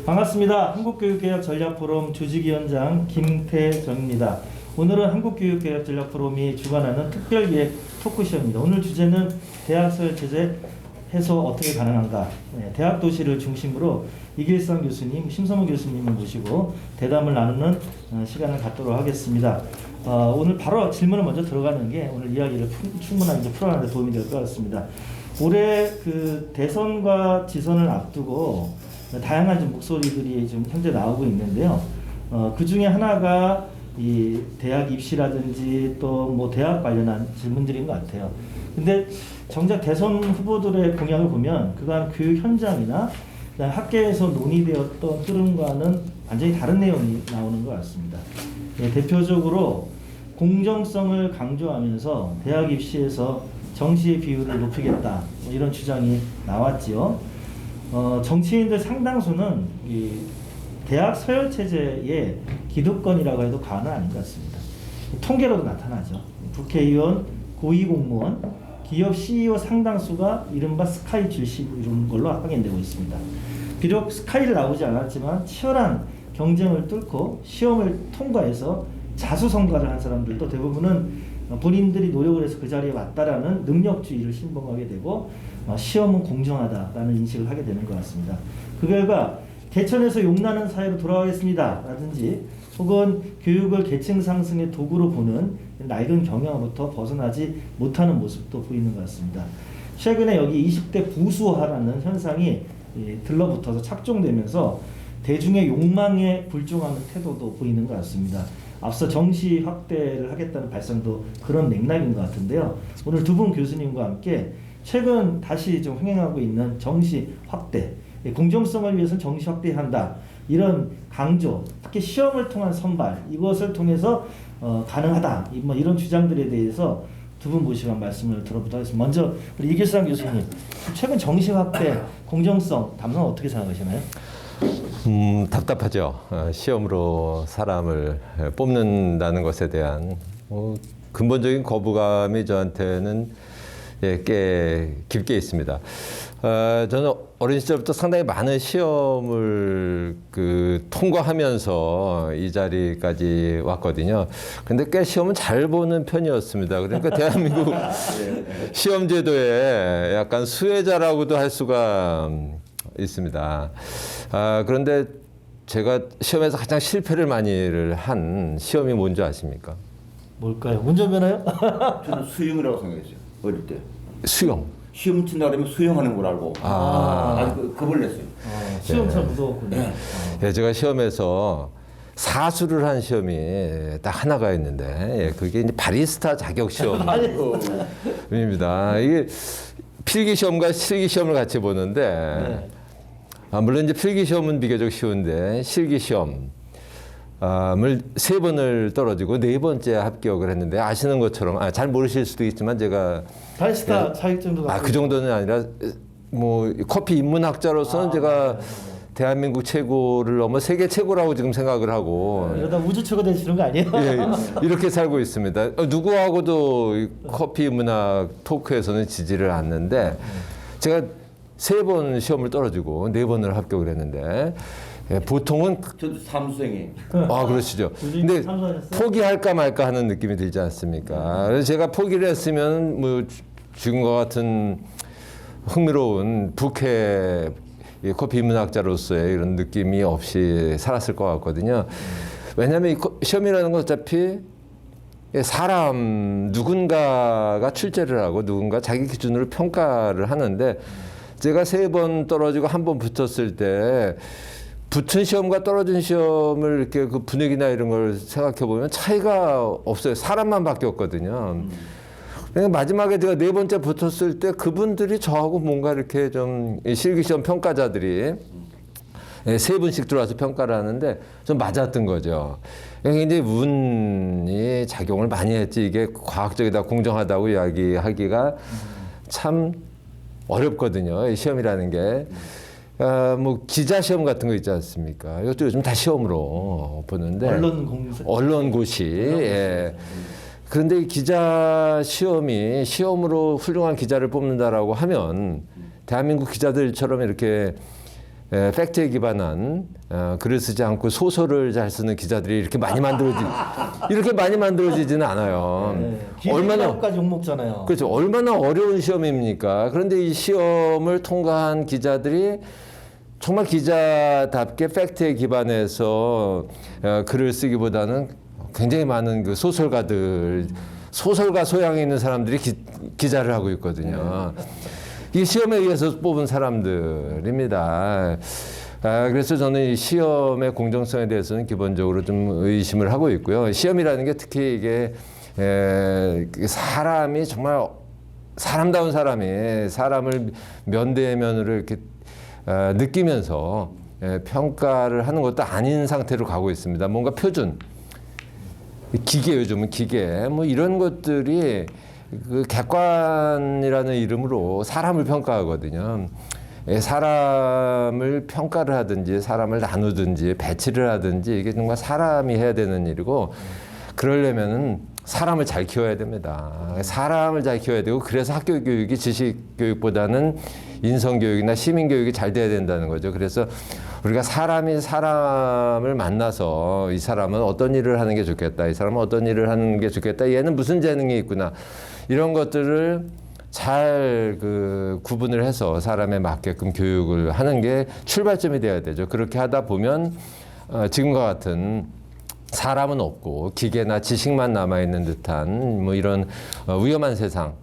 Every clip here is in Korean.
반갑습니다. 한국교육개혁 전략포럼 조직위원장 김태정입니다. 오늘은 한국교육개혁 전략포럼이 주관하는 특별기획 토크쇼입니다. 오늘 주제는 대학설 체제 해소 어떻게 가능한가. 대학 도시를 중심으로 이길성 교수님, 심성우 교수님을 모시고 대담을 나누는 시간을 갖도록 하겠습니다. 오늘 바로 질문을 먼저 들어가는 게 오늘 이야기를 충분하게 풀어가는 데 도움이 될 것 같습니다. 올해 그 대선과 지선을 앞두고 다양한 좀 목소리들이 좀 현재 나오고 있는데요. 그 중에 하나가 이 대학 입시라든지 또 뭐 대학 관련한 질문들인 것 같아요. 근데 정작 대선 후보들의 공약을 보면 그간 교육 현장이나 학계에서 논의되었던 흐름과는 완전히 다른 내용이 나오는 것 같습니다. 대표적으로 공정성을 강조하면서 대학 입시에서 정시의 비율을 높이겠다, 뭐 이런 주장이 나왔지요. 정치인들 상당수는 이 대학 서열 체제의 기득권이라고 해도 과언은 아닌 것 같습니다. 통계로도 나타나죠. 국회의원, 고위공무원, 기업 CEO 상당수가 이른바 스카이 출신 이런 걸로 확인되고 있습니다. 비록 스카이를 나오지 않았지만 치열한 경쟁을 뚫고 시험을 통과해서 자수성가를 한 사람들도 대부분은 본인들이 노력을 해서 그 자리에 왔다라는 능력주의를 신봉하게 되고 시험은 공정하다라는 인식을 하게 되는 것 같습니다. 그 결과 개천에서 용나는 사회로 돌아가겠습니다 라든지 혹은 교육을 계층 상승의 도구로 보는 낡은 경영으로부터 벗어나지 못하는 모습도 보이는 것 같습니다. 최근에 여기 20대 부수화라는 현상이 들러붙어서 착종되면서 대중의 욕망에 불종하는 태도도 보이는 것 같습니다. 앞서 정시 확대를 하겠다는 발상도 그런 맥락인 것 같은데요. 오늘 두 분 교수님과 함께 최근 다시 좀 흥행하고 있는 정시 확대, 공정성을 위해서 정시 확대한다, 이런 강조, 특히 시험을 통한 선발, 이것을 통해서 가능하다, 뭐 이런 주장들에 대해서 두 분 모시고 말씀을 들어보도록 하겠습니다. 먼저 우리 이길성 교수님, 최근 정시 확대, 공정성, 담론 어떻게 생각하시나요? 답답하죠. 시험으로 사람을 뽑는다는 것에 대한 근본적인 거부감이 저한테는 꽤 깊게 있습니다. 저는 어린 시절부터 상당히 많은 시험을 통과하면서 이 자리까지 왔거든요. 근데 꽤 시험은 잘 보는 편이었습니다. 그러니까 대한민국 시험 제도의 약간 수혜자라고도 할 수가 있습니다. 그런데 제가 시험에서 가장 실패를 많이를 한 시험이 뭔지 아십니까? 뭘까요? 운전면허요? 저는 수영이라고 생각했어요. 어릴 때. 수영. 시험 친다 그러면 수영하는 걸 알고 아주 겁을 냈어요. 시험 참 무서웠군요. 예, 제가 시험에서 사수를 한 시험이 딱 하나가 있는데 그게 이제 바리스타 자격 시험입니다. 이게 필기 시험과 실기 시험을 같이 보는데 물론 이제 필기 시험은 비교적 쉬운데 실기 시험을 3번을 떨어지고 4번째 합격을 했는데 아시는 것처럼 잘 모르실 수도 있지만 제가 바리스타 자격증도 그 정도는 아니라 뭐 커피 입문학자로서는 제가 대한민국 최고를 넘어 세계 최고라고 지금 생각을 하고 이러다 우주 최고 되시는 거 아니에요? 예, 이렇게 살고 있습니다. 누구하고도 커피 문학 토크에서는 지지를 않는데 제가 3번 시험을 떨어지고 4번을 합격을 했는데 보통은 저도 삼수생이. 그러시죠. 근데 포기할까 말까 하는 느낌이 들지 않습니까? 그래서 제가 포기를 했으면 뭐 지금과 같은 흥미로운 북해 커피 문학자로서의 이런 느낌이 없이 살았을 것 같거든요. 왜냐하면 이 시험이라는 건 어차피 사람 누군가가 출제를 하고 누군가 자기 기준으로 평가를 하는데 제가 3번 떨어지고 1번 붙었을 때 붙은 시험과 떨어진 시험을 이렇게 그 분위기나 이런 걸 생각해 보면 차이가 없어요. 사람만 바뀌었거든요. 마지막에 제가 4번째 붙었을 때 그분들이 저하고 뭔가 이렇게 좀 실기시험 평가자들이 3분씩 들어와서 평가를 하는데 좀 맞았던 거죠. 굉장히 운이 작용을 많이 했지 이게 과학적이다 공정하다고 이야기하기가 참 어렵거든요. 시험이라는 게. 뭐 기자 시험 같은 거 있지 않습니까? 이것도 요즘 다 시험으로 보는데 언론고시. 예. 그런데 이 기자 시험이 시험으로 훌륭한 기자를 뽑는다라고 하면 대한민국 기자들처럼 이렇게 팩트에 기반한 글을 쓰지 않고 소설을 잘 쓰는 기자들이 이렇게 많이 만들어지지는 않아요. 얼마나까지 욕 먹잖아요. 그렇죠. 얼마나 어려운 시험입니까? 그런데 이 시험을 통과한 기자들이 정말 기자답게 팩트에 기반해서 글을 쓰기보다는 굉장히 많은 그 소설가 소양이 있는 사람들이 기자를 하고 있거든요. 이 시험에 의해서 뽑은 사람들입니다. 그래서 저는 이 시험의 공정성에 대해서는 기본적으로 좀 의심을 하고 있고요. 시험이라는 게 특히 이게 사람이 정말 사람다운 사람이 사람을 면대면으로 이렇게 느끼면서 평가를 하는 것도 아닌 상태로 가고 있습니다. 뭔가 표준, 기계, 요즘은 기계, 뭐 이런 것들이 그 객관이라는 이름으로 사람을 평가하거든요. 사람을 평가를 하든지 사람을 나누든지 배치를 하든지 이게 정말 사람이 해야 되는 일이고, 그러려면은 사람을 잘 키워야 됩니다. 사람을 잘 키워야 되고, 그래서 학교 교육이 지식 교육보다는 인성 교육이나 시민 교육이 잘 돼야 된다는 거죠. 그래서 우리가 사람이 사람을 만나서 이 사람은 어떤 일을 하는 게 좋겠다, 이 사람은 어떤 일을 하는 게 좋겠다, 얘는 무슨 재능이 있구나, 이런 것들을 잘 구분을 해서 사람에 맞게끔 교육을 하는 게 출발점이 돼야 되죠. 그렇게 하다 보면 지금과 같은 사람은 없고 기계나 지식만 남아있는 듯한 뭐 이런 위험한 세상,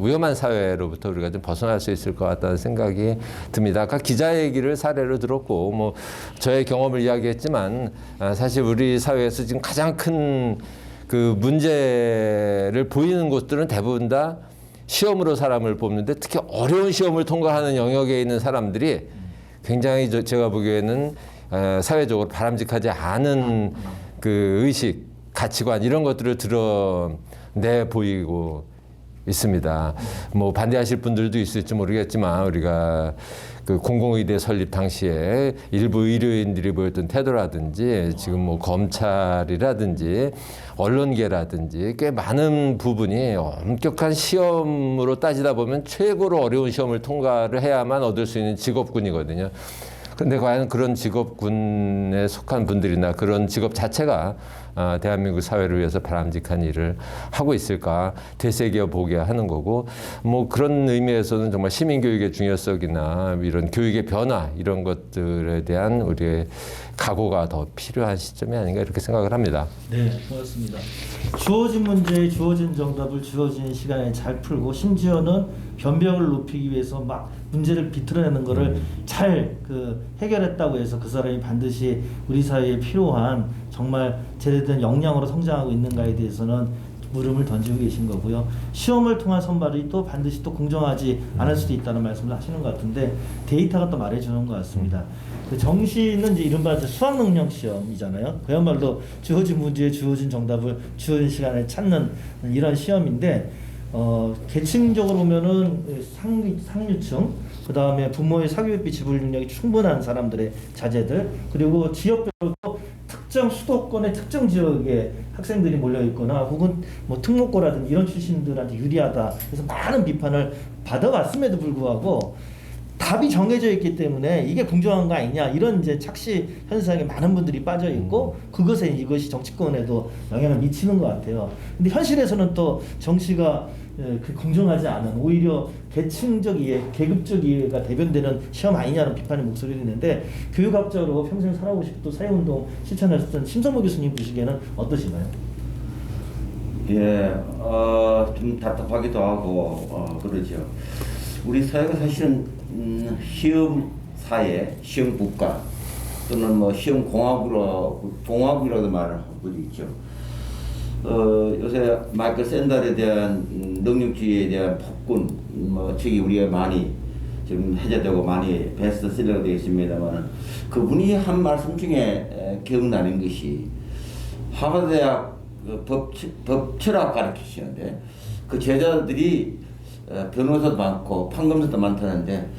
위험한 사회로부터 우리가 좀 벗어날 수 있을 것 같다는 생각이 듭니다. 아까 기자 얘기를 사례로 들었고, 뭐 저의 경험을 이야기했지만, 사실 우리 사회에서 지금 가장 큰 그 문제를 보이는 곳들은 대부분 다 시험으로 사람을 뽑는데, 특히 어려운 시험을 통과하는 영역에 있는 사람들이 굉장히 제가 보기에는 사회적으로 바람직하지 않은 그 의식, 가치관 이런 것들을 드러내 보이고 있습니다. 뭐 반대하실 분들도 있을지 모르겠지만, 우리가 그 공공의대 설립 당시에 일부 의료인들이 보였던 태도라든지, 지금 뭐 검찰이라든지 언론계라든지 꽤 많은 부분이 엄격한 시험으로 따지다 보면 최고로 어려운 시험을 통과를 해야만 얻을 수 있는 직업군이거든요. 근데 과연 그런 직업군에 속한 분들이나 그런 직업 자체가 대한민국 사회를 위해서 바람직한 일을 하고 있을까 되새겨 보게 하는 거고, 뭐 그런 의미에서는 정말 시민교육의 중요성이나 이런 교육의 변화 이런 것들에 대한 우리의 각오가 더 필요한 시점이 아닌가 이렇게 생각을 합니다. 네, 고맙습니다. 주어진 문제에 주어진 정답을 주어진 시간에 잘 풀고, 심지어는 변별을 높이기 위해서 막 문제를 비틀어내는 거를 잘 해결했다고 해서 그 사람이 반드시 우리 사회에 필요한 정말 제대된 역량으로 성장하고 있는가에 대해서는 물음을 던지고 계신 거고요. 시험을 통한 선발이 또 반드시 또 공정하지 않을 수도 있다는 말씀을 하시는 것 같은데, 데이터가 또 말해주는 것 같습니다. 그 정시는 이제 이른바 수학 능력 시험이잖아요. 그야말로 주어진 문제에 주어진 정답을 주어진 시간에 찾는 이런 시험인데, 계층적으로 보면은 상류층, 그 다음에 부모의 사교육비 지불 능력이 충분한 사람들의 자제들, 그리고 지역별로 특정 수도권의 특정 지역에 학생들이 몰려 있거나 혹은 뭐 특목고라든지 이런 출신들한테 유리하다, 그래서 많은 비판을 받아왔음에도 불구하고 답이 정해져 있기 때문에 이게 공정한 거 아니냐, 이런 이제 착시 현상에 많은 분들이 빠져 있고, 그것에 이것이 정치권에도 영향을 미치는 것 같아요. 근데 현실에서는 또 정치가 공정하지 않은, 오히려 계층적 이해, 계급적 이해가 대변되는 시험 아니냐는 비판의 목소리가 있는데, 교육학자로 평생 살아오시고 또 사회운동 실천하셨던 심성모 교수님 보시기에는 어떠신가요? 예, 좀 답답하기도 하고 그러죠. 우리 사회가 사실은 시험 사회, 시험 국가 또는 뭐 시험 공화국이라고 말을 하고 있죠. 요새 마이클 샌델에 대한 능력주의에 대한 폭군 책이 우리가 많이 지금 해제되고 많이 베스트셀러가 되어 있습니다만, 그분이 한 말씀 중에 기억나는 것이, 하버드 대학 법철학 가르치시는데 그 제자들이 변호사도 많고 판검사도 많다는데,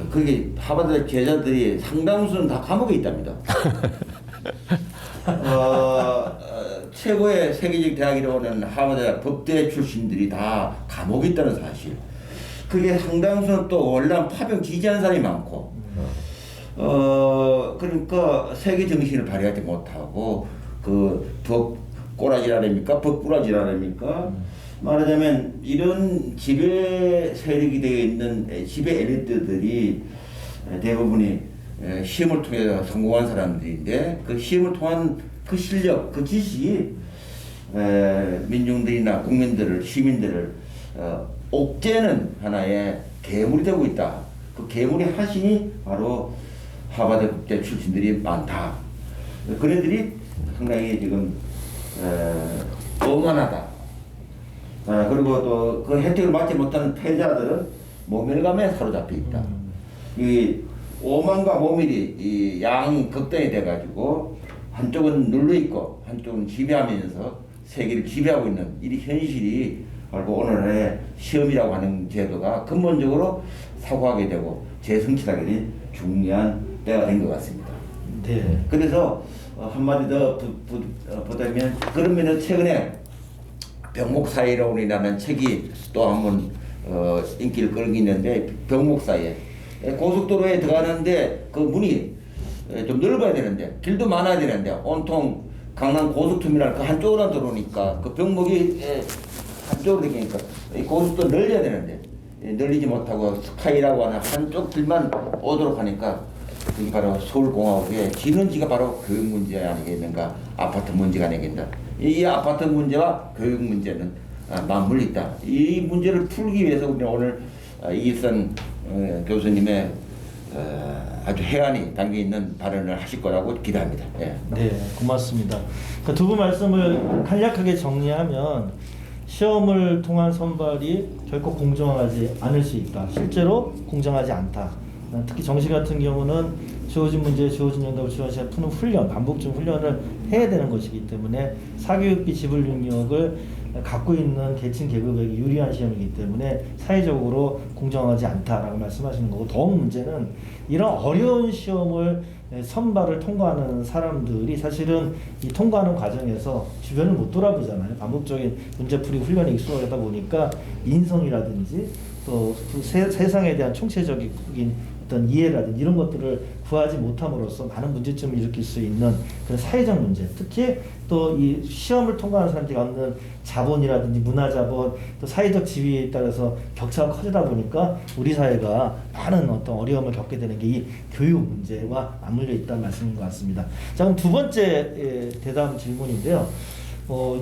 그게 하버드 제자들이 상당수는 다 감옥에 있답니다. 최고의 세계적 대학이라고 하는 하버드 법대 출신들이 다 감옥에 있다는 사실. 그게 상당수는 또 원래 파병 지지하는 사람이 많고, 그러니까 세계 정신을 발휘하지 못하고 그 덕꼬라지라랍니까? 벅꾸라지라랍니까? 말하자면 이런 지배 세력이 되어 있는 지배 엘리트들이 대부분이 시험을 통해 성공한 사람들인데 그 시험을 통한 그 실력, 그 지식이 민중들이나 국민들을, 시민들을 옥죄는 하나의 괴물이 되고 있다. 그 괴물의 하신이 바로 하버드 국대 출신들이 많다. 그네들이 상당히 지금 오만하다. 그리고 또 그 혜택을 받지 못하는 패자들은 모멸감에 사로잡혀 있다. 이 오만과 모멸이 이 양극단이 돼가지고 한쪽은 눌러 있고 한쪽은 지배하면서 세계를 지배하고 있는 이 현실이 바로 오늘의 시험이라고 하는 제도가 근본적으로 사고하게 되고 재성취하게 된 중요한 때가 된 것 같습니다. 네. 그래서 한마디 더 보자면 그런 면에서 최근에 병목사회론이라는 책이 또 한번 인기를 끌고 있는데 병목사회 고속도로에 들어가는데 그 문이 좀 넓어야 되는데 길도 많아야 되는데 온통 강남 고속터미널 그 한쪽으로 들어오니까 그 병목이 한쪽으로 되니까 이 고속도로 늘려야 되는데 늘리지 못하고 스카이라고 하는 한쪽 길만 오도록 하니까 여기 바로 서울공화국의 진원지가 바로 교육 문제 아니겠는가, 아파트 문제가 아니겠는가. 이 아파트 문제와 교육 문제는 맞물려 있다. 이 문제를 풀기 위해서 우리는 오늘 이기선 교수님의 아주 해안이 담겨 있는 발언을 하실 거라고 기대합니다. 예. 네, 고맙습니다. 그 두 분 말씀을 간략하게 정리하면 시험을 통한 선발이 결코 공정하지 않을 수 있다. 실제로 공정하지 않다. 특히 정시 같은 경우는 주어진 문제, 주어진 연답을 주어진 시간 푸는 훈련, 반복적 훈련을 해야 되는 것이기 때문에 사교육비 지불 능력을 갖고 있는 계층 계급에게 유리한 시험이기 때문에 사회적으로 공정하지 않다라고 말씀하시는 거고, 더욱 문제는 이런 어려운 시험을 선발을 통과하는 사람들이 사실은 이 통과하는 과정에서 주변을 못 돌아보잖아요. 반복적인 문제풀이 훈련에 익숙하다 보니까 인성이라든지 또 세상에 대한 총체적인 어떤 이해라든지 이런 것들을 구하지 못함으로써 많은 문제점을 일으킬 수 있는 그런 사회적 문제, 특히 또 이 시험을 통과하는 사람들이 얻는 자본이라든지 문화자본, 또 사회적 지위에 따라서 격차가 커지다 보니까 우리 사회가 많은 어떤 어려움을 겪게 되는 게 이 교육 문제와 맞물려 있다는 말씀인 것 같습니다. 자, 그럼 두 번째 대담 질문인데요.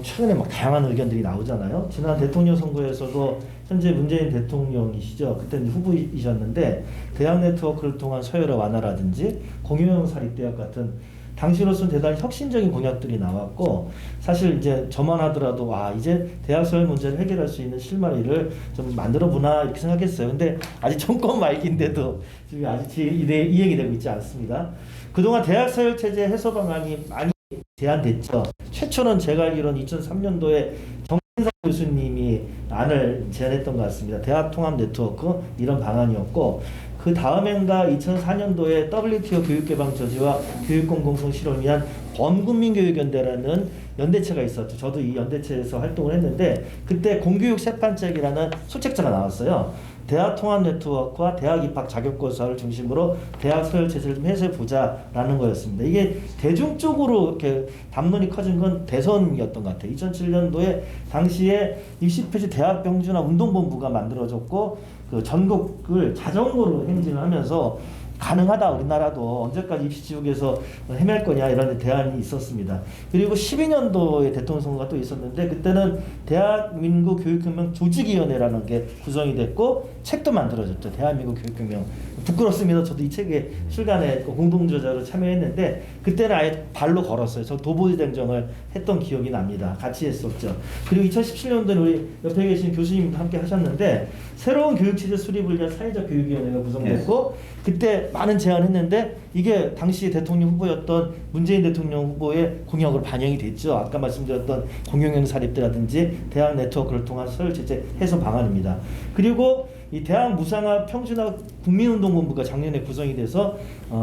최근에 막 다양한 의견들이 나오잖아요. 지난 대통령 선거에서도 현재 문재인 대통령이시죠. 그때 후보이셨는데 대학 네트워크를 통한 서열화 완화라든지 공유형 사립대학 같은 당시로서는 대단히 혁신적인 공약들이 나왔고, 사실 이제 저만 하더라도 이제 대학 서열 문제를 해결할 수 있는 실마리를 좀 만들어 보나 이렇게 생각했어요. 근데 아직 정권 말기인데도 지금 아직 이행이 되고 있지 않습니다. 그동안 대학 서열 체제 해소 방안이 많이 제안됐죠. 최초는 제가 알기로는 2003년도에 정진상 교수님이 안을 제안했던 것 같습니다. 대학 통합 네트워크 이런 방안이었고, 그 다음엔가 2004년도에 WTO 교육개방 저지와 교육공공성 실현을 위한 범국민교육연대라는 연대체가 있었죠. 저도 이 연대체에서 활동을 했는데 그때 공교육 세판책이라는 소책자가 나왔어요. 대학 통합 네트워크와 대학 입학 자격고사를 중심으로 대학 서열 체제를 좀 해소해 보자라는 거였습니다. 이게 대중적으로 이렇게 담론이 커진 건 대선이었던 것 같아요. 2007년도에 당시에 입시표지 대학병주나 운동본부가 만들어졌고, 그 전국을 자전거로 행진을 하면서 가능하다, 우리나라도 언제까지 입시지옥에서 헤맬 거냐 이런 대안이 있었습니다. 그리고 12년도에 대통령 선거가 또 있었는데 그때는 대한민국 교육혁명 조직위원회라는 게 구성이 됐고 책도 만들어졌죠. 대한민국 교육혁명. 부끄럽습니다. 저도 이 책에 출간에 공동저자로 참여했는데 그때는 아예 발로 걸었어요. 저 도보대행정을 했던 기억이 납니다. 같이 했었죠. 그리고 2017년도에 우리 옆에 계신 교수님도 함께 하셨는데 새로운 교육체제 수립을 위한 사회적 교육위원회가 구성됐고 그때 많은 제안했는데 이게 당시 대통령 후보였던 문재인 대통령 후보의 공약으로 반영이 됐죠. 아까 말씀드렸던 공용형 사립대라든지 대학 네트워크를 통한 서열체제 해소 방안입니다. 그리고 이 대학 무상화 평준화 국민운동본부가 작년에 구성이 돼서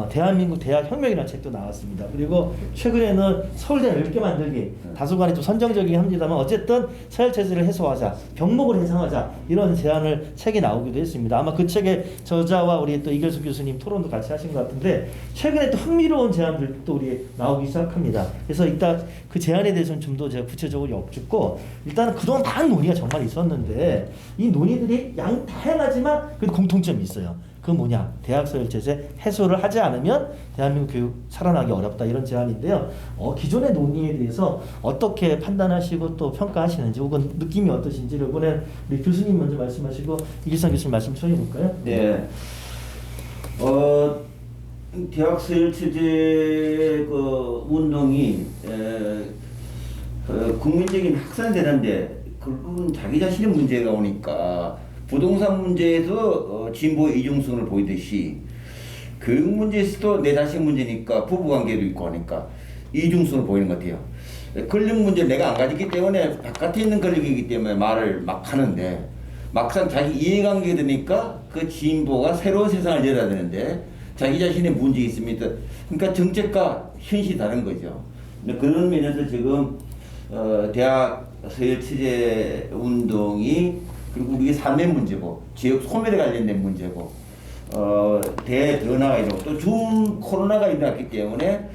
대한민국 대학혁명이라는 책도 나왔습니다. 그리고 최근에는 서울대 넓게 만들기, 다소간에 좀 선정적이긴 합니다만 어쨌든 서열체제를 해소하자, 병목을 해상하자 이런 제안을 책이 나오기도 했습니다. 아마 그 책의 저자와 우리 또 이결수 교수님 토론도 같이 하신 것 같은데 최근에 또 흥미로운 제안들도 우리 나오기 시작합니다. 그래서 일단 그 제안에 대해서는 좀 더 제가 구체적으로 엿듣고 일단은 그동안 많은 논의가 정말 있었는데 이 논의들이 다양하지만 그 공통점이 있어요. 그 뭐냐? 대학 서열체제 해소를 하지 않으면 대한민국 교육 살아나기 어렵다 이런 제안인데요. 기존의 논의에 대해서 어떻게 판단하시고 또 평가하시는지 혹은 느낌이 어떠신지를 이번에 우리 교수님 먼저 말씀하시고 이길상 교수님 말씀 처리해 볼까요? 네. 대학 서열체제 그 운동이 국민적인 확산되는데 그건 자기 자신의 문제가 오니까 부동산 문제에서 진보의 이중성을 보이듯이 교육 문제에서도 내 자신 문제니까 부부관계도 있고 하니까 이중성을 보이는 것 같아요. 권력 문제 내가 안 가졌기 때문에 바깥에 있는 권력이기 때문에 말을 막 하는데 막상 자기 이해관계가 되니까 그 진보가 새로운 세상을 열어야 되는데 자기 자신의 문제 있습니다. 그러니까 정책과 현실이 다른 거죠. 그런 면에서 지금 대학 서열체제 운동이 그리고 우리 삶의 문제고 지역 소멸에 관련된 문제고 대변화가 있고 또 중 코로나가 일어났기 때문에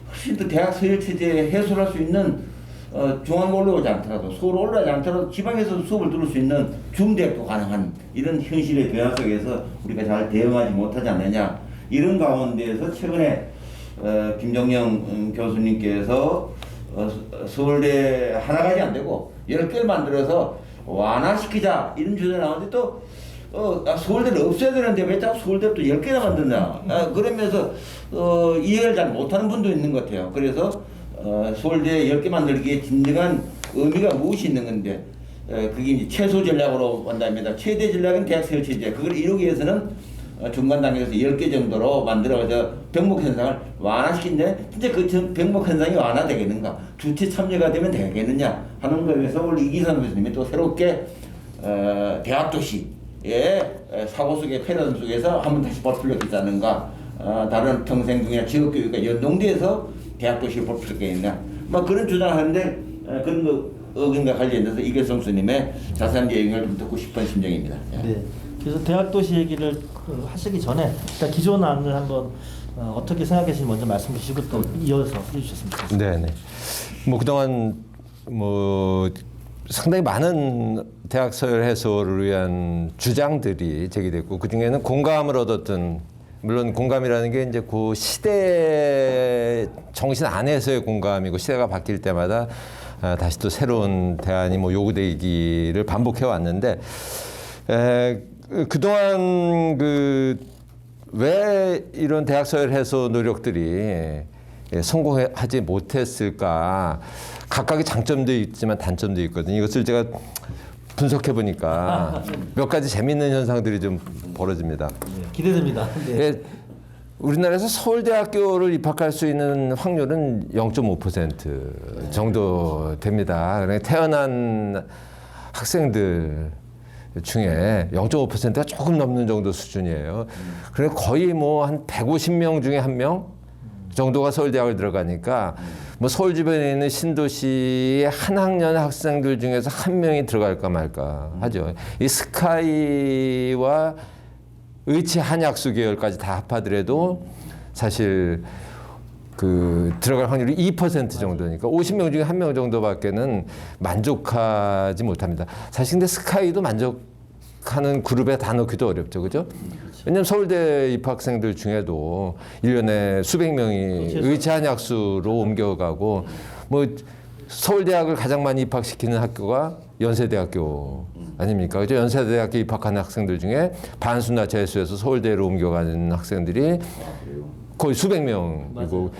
훨씬 더 대학 서열체제 해소할 수 있는 중앙 올라오지 않더라도 서울 올라오지 않더라도 지방에서 수업을 들을 수 있는 중대학도 가능한 이런 현실의 변화 속에서 우리가 잘 대응하지 못하지 않느냐 이런 가운데에서 최근에 김정영 교수님께서 서울대 하나가지 안 되고 10개를 만들어서 완화시키자 이런 주제 나오는데 또 서울대를 없애야 되는데 왜 자꾸 서울대를 또 10개나 만드냐 그러면서 이해를 잘 못하는 분도 있는 것 같아요. 그래서 서울대 10개 만들기에 진정한 의미가 무엇이 있는 건데 그게 이제 최소 전략으로 한답니다. 최대 전략은 대학 서열체제 그걸 이루기 위해서는 중간 단계에서 10개 정도로 만들어서 병목 현상을 완화시킨데 진짜 그 병목 현상이 완화되겠는가 주체 참여가 되면 되겠느냐 하는 거에서 우리 이기상 교수님이 또 새롭게 대학 도시의 사고 속의 패러다임 속에서 한번 다시 볼 필요가 있지 않는가 다른 평생교육이나 지역교육과 연동돼서 대학 도시를 볼 필요가 있나 뭐 그런 주장을 하는데 그런 거 의견과 관련돼서 이결성 교수님의 자세한 내용을 좀 듣고 싶은 심정입니다. 네. 그래서 대학 도시 얘기를 하시기 전에 일단 기존 안을 한번 어떻게 생각하시는지 먼저 말씀 주시고 또 이어서 해주셨으면 좋겠습니다. 네네. 뭐 그동안 뭐 상당히 많은 대학 서열 해소를 위한 주장들이 제기됐고 그 중에는 공감을 얻었던 물론 공감이라는 게 이제 그 시대 정신 안에서의 공감이고 시대가 바뀔 때마다 다시 또 새로운 대안이 뭐 요구되기를 반복해 왔는데. 그동안 왜 이런 대학 서열 해소 노력들이 성공하지 못했을까? 각각의 장점도 있지만 단점도 있거든요. 이것을 제가 분석해 보니까 몇 가지 재미있는 현상들이 좀 벌어집니다. 기대됩니다. 네. 우리나라에서 서울대학교를 입학할 수 있는 확률은 0.5% 정도 됩니다. 그러니까 태어난 학생들 중에 0.5%가 조금 넘는 정도 수준이에요. 그래 거의 뭐 한 150명 중에 1명 정도가 서울대학을 들어가니까 뭐 서울 주변에 있는 신도시의 한 학년 학생들 중에서 1명이 들어갈까 말까 하죠. 이 스카이와 의치 한약수 계열까지 다 합하더라도 사실 들어갈 확률이 2% 정도니까 50명 중에 1명 정도밖에는 만족하지 못합니다. 사실 근데 스카이도 만족하는 그룹에 다 넣기도 어렵죠. 그죠? 왜냐면 서울대 입학생들 중에도 1년에 수백 명이 의치한약수로 옮겨가고 뭐 서울대학을 가장 많이 입학시키는 학교가 연세대학교 아닙니까? 그죠? 연세대학교 입학하는 학생들 중에 반수나 재수해서 서울대로 옮겨가는 학생들이 거의 수백 명이고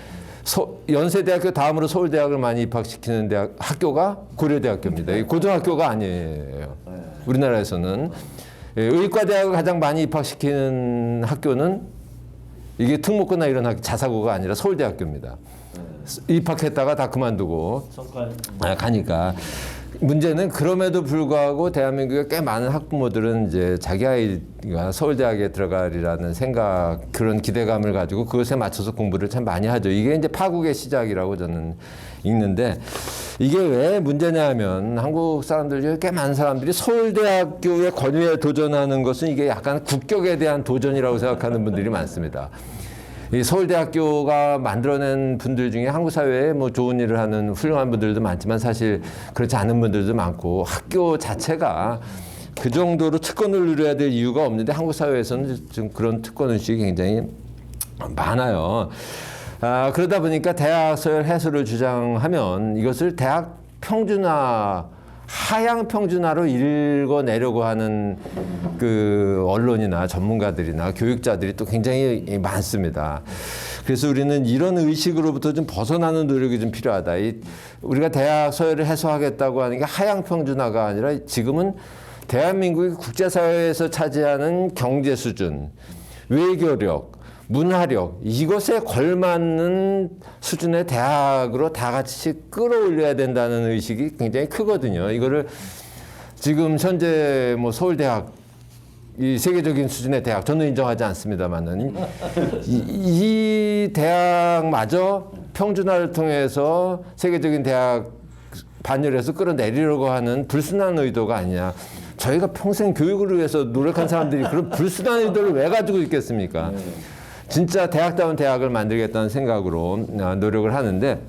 연세대학교 다음으로 서울대학을 많이 입학시키는 학교가 고려대학교입니다. 고등학교가 아니에요. 우리나라에서는 의과대학을 가장 많이 입학시키는 학교는 이게 특목고나 이런 자사고가 아니라 서울대학교입니다. 입학했다가 다 그만두고 가니까 문제는 그럼에도 불구하고 대한민국의 꽤 많은 학부모들은 이제 자기 아이가 서울대학에 들어가리라는 생각, 그런 기대감을 가지고 그것에 맞춰서 공부를 참 많이 하죠. 이게 이제 파국의 시작이라고 저는 읽는데, 이게 왜 문제냐 하면 한국 사람들 중에 꽤 많은 사람들이 서울대학교의 권위에 도전하는 것은 이게 약간 국격에 대한 도전이라고 생각하는 분들이 많습니다. 이 서울대학교가 만들어낸 분들 중에 한국 사회에 뭐 좋은 일을 하는 훌륭한 분들도 많지만 사실 그렇지 않은 분들도 많고, 학교 자체가 그 정도로 특권을 누려야 될 이유가 없는데 한국 사회에서는 좀 그런 특권 의식이 굉장히 많아요. 그러다 보니까 대학 서열 해소를 주장하면 이것을 대학 평준화, 하향 평준화로 읽어내려고 하는 그 언론이나 전문가들이나 교육자들이 또 굉장히 많습니다. 그래서 우리는 이런 의식으로부터 좀 벗어나는 노력이 좀 필요하다. 우리가 대학 서열을 해소하겠다고 하는 게 하향 평준화가 아니라 지금은 대한민국이 국제사회에서 차지하는 경제 수준, 외교력, 문화력, 이것에 걸맞는 수준의 대학으로 다 같이 끌어올려야 된다는 의식이 굉장히 크거든요. 이거를 지금 현재 뭐 서울대학, 이 세계적인 수준의 대학, 저는 인정하지 않습니다만은 이 대학마저 평준화를 통해서 세계적인 대학 반열에서 끌어내리려고 하는 불순한 의도가 아니냐. 저희가 평생 교육을 위해서 노력한 사람들이 그런 불순한 의도를 왜 가지고 있겠습니까? 진짜 대학다운 대학을 만들겠다는 생각으로 노력을 하는데,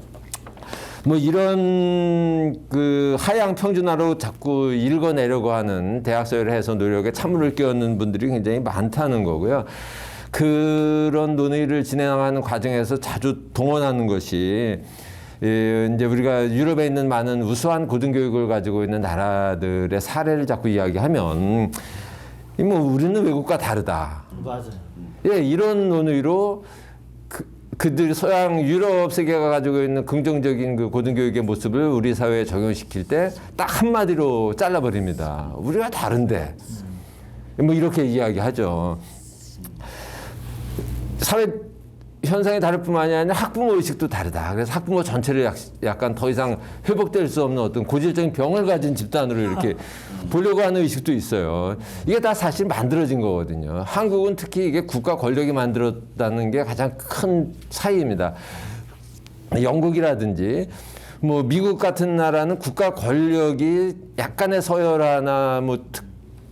뭐 이런 그 하향 평준화로 자꾸 읽어내려고 하는 대학 서열을 해서 노력에 찬물을 끼얹는 분들이 굉장히 많다는 거고요. 그런 논의를 진행하는 과정에서 자주 동원하는 것이 이제 우리가 유럽에 있는 많은 우수한 고등교육을 가지고 있는 나라들의 사례를 자꾸 이야기하면 뭐 우리는 외국과 다르다. 맞아요. 예, 이런 논의로 그들 서양 유럽 세계가 가지고 있는 긍정적인 그 고등교육의 모습을 우리 사회에 적용시킬 때 딱 한마디로 잘라버립니다. 우리가 다른데. 뭐 이렇게 이야기하죠. 사회 현상이 다를 뿐만이 아니라 학부모 의식도 다르다. 그래서 학부모 전체를 약간 더 이상 회복될 수 없는 어떤 고질적인 병을 가진 집단으로 이렇게 보려고 하는 의식도 있어요. 이게 다 사실 만들어진 거거든요. 한국은 특히 이게 국가 권력이 만들었다는 게 가장 큰 차이입니다. 영국이라든지 뭐 미국 같은 나라는 국가 권력이 약간의 서열화나 뭐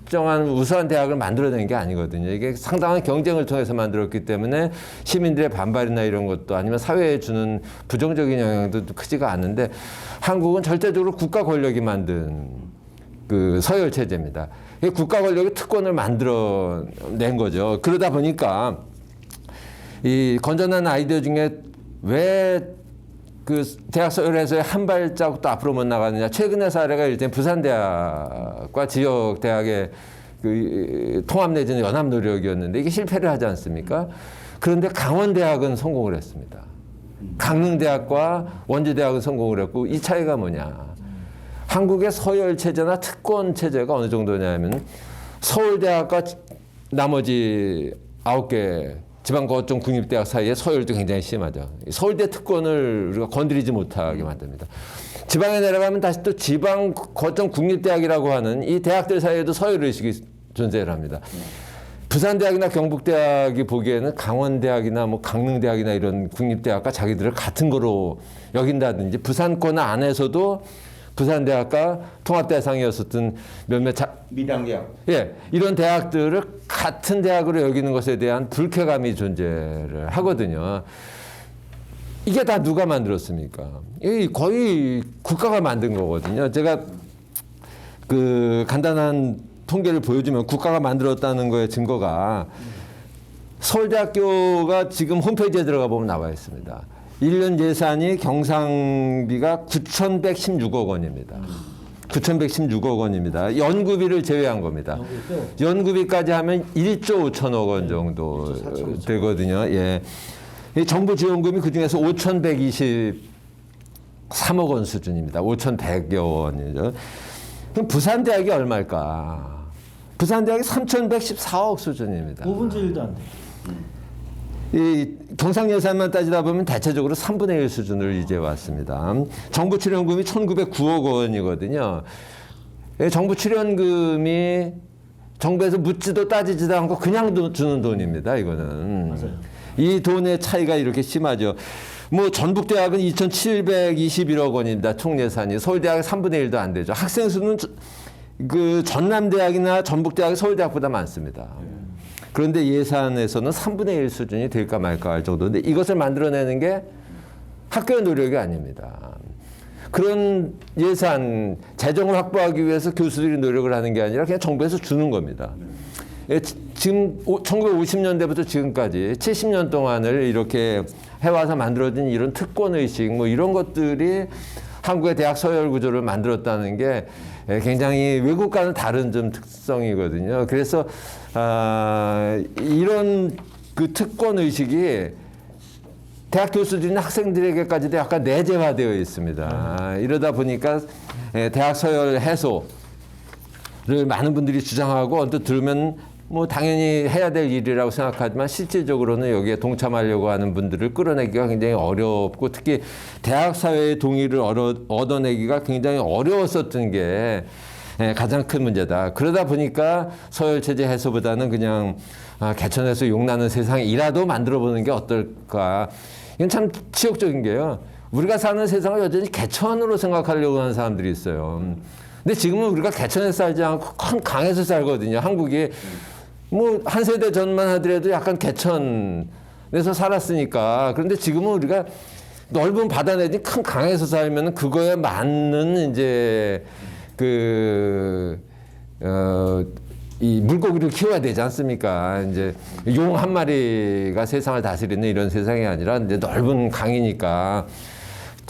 특정한 우수한 대학을 만들어낸 게 아니거든요. 이게 상당한 경쟁을 통해서 만들었기 때문에 시민들의 반발이나 이런 것도 아니면 사회에 주는 부정적인 영향도 크지가 않은데, 한국은 절대적으로 국가 권력이 만든 그 서열 체제입니다. 국가 권력이 특권을 만들어낸 거죠. 그러다 보니까 이 건전한 아이디어 중에 왜 그 대학 서열에서 한 발자국도 앞으로 못 나가느냐. 최근의 사례가 일단 부산대학과 지역 대학의 그 통합 내지는 연합 노력이었는데 이게 실패를 하지 않습니까? 그런데 강원대학은 성공을 했습니다. 강릉대학과 원주대학은 성공을 했고, 이 차이가 뭐냐. 한국의 서열 체제나 특권 체제가 어느 정도냐면 서울대학과 나머지 9개 지방 거점 국립대학 사이에 서열도 굉장히 심하죠. 서울대 특권을 우리가 건드리지 못하게 만듭니다. 지방에 내려가면 다시 또 지방 거점 국립대학이라고 하는 이 대학들 사이에도 서열의식이 존재를 합니다. 부산대학이나 경북대학이 보기에는 강원대학이나 뭐 강릉대학이나 이런 국립대학과 자기들을 같은 거로 여긴다든지, 부산권 안에서도 부산대학과 통합대상이었었던 몇몇 미당대학. 예, 이런 대학들을 같은 대학으로 여기는 것에 대한 불쾌감이 존재를 하거든요. 이게 다 누가 만들었습니까? 이 거의 국가가 만든 거거든요. 제가 그 간단한 통계를 보여주면 국가가 만들었다는 거의 증거가 서울대학교가 지금 홈페이지에 들어가 보면 나와 있습니다. 1년 예산이 경상비가 9,116억 원입니다. 9,116억 원입니다. 연구비를 제외한 겁니다. 연구비까지 하면 1조 5천억 원 정도 되거든요. 예. 이 정부 지원금이 그중에서 5,123억 원 수준입니다. 5,100여 원이죠. 그럼 부산대학이 얼마일까? 부산대학이 3,114억 수준입니다. 5분의 1도 안 돼. 이 경상 예산만 따지다 보면 대체적으로 3분의 1 수준을 이제 왔습니다. 정부 출연금이 1,909억 원이거든요. 정부 출연금이 정부에서 묻지도 따지지도 않고 그냥 주는 돈입니다. 이거는. 맞아요. 이 돈의 차이가 이렇게 심하죠. 뭐 전북대학은 2,721억 원입니다. 총 예산이. 서울대학은 3분의 1도 안 되죠. 학생 수는 그 전남대학이나 전북대학이 서울대학보다 많습니다. 그런데 예산에서는 3분의 1 수준이 될까 말까 할 정도인데 이것을 만들어내는 게 학교의 노력이 아닙니다. 그런 예산, 재정을 확보하기 위해서 교수들이 노력을 하는 게 아니라 그냥 정부에서 주는 겁니다. 지금 1950년대부터 지금까지 70년 동안을 이렇게 해와서 만들어진 이런 특권의식 뭐 이런 것들이 한국의 대학 서열 구조를 만들었다는 게 굉장히 외국과는 다른 좀 특성이거든요. 그래서 이런 그 특권 의식이 대학 교수들이나 학생들에게까지도 약간 내재화되어 있습니다. 이러다 보니까 대학 서열 해소를 많은 분들이 주장하고 언뜻 들으면 뭐 당연히 해야 될 일이라고 생각하지만 실질적으로는 여기에 동참하려고 하는 분들을 끌어내기가 굉장히 어렵고 특히 대학 사회의 동의를 얻어내기가 굉장히 어려웠었던 게 가장 큰 문제다. 그러다 보니까 서열체제 해소보다는 그냥 개천에서 용나는 세상이라도 만들어보는 게 어떨까. 이건 참 치욕적인 게요. 우리가 사는 세상을 여전히 개천으로 생각하려고 하는 사람들이 있어요. 근데 지금은 우리가 개천에서 살지 않고 큰 강에서 살거든요. 한국이 뭐 한 세대 전만 하더라도 약간 개천에서 살았으니까. 그런데 지금은 우리가 넓은 바다 내지 큰 강에서 살면 그거에 맞는 이제 이 물고기를 키워야 되지 않습니까? 이제 용 한 마리가 세상을 다스리는 이런 세상이 아니라 이제 넓은 강이니까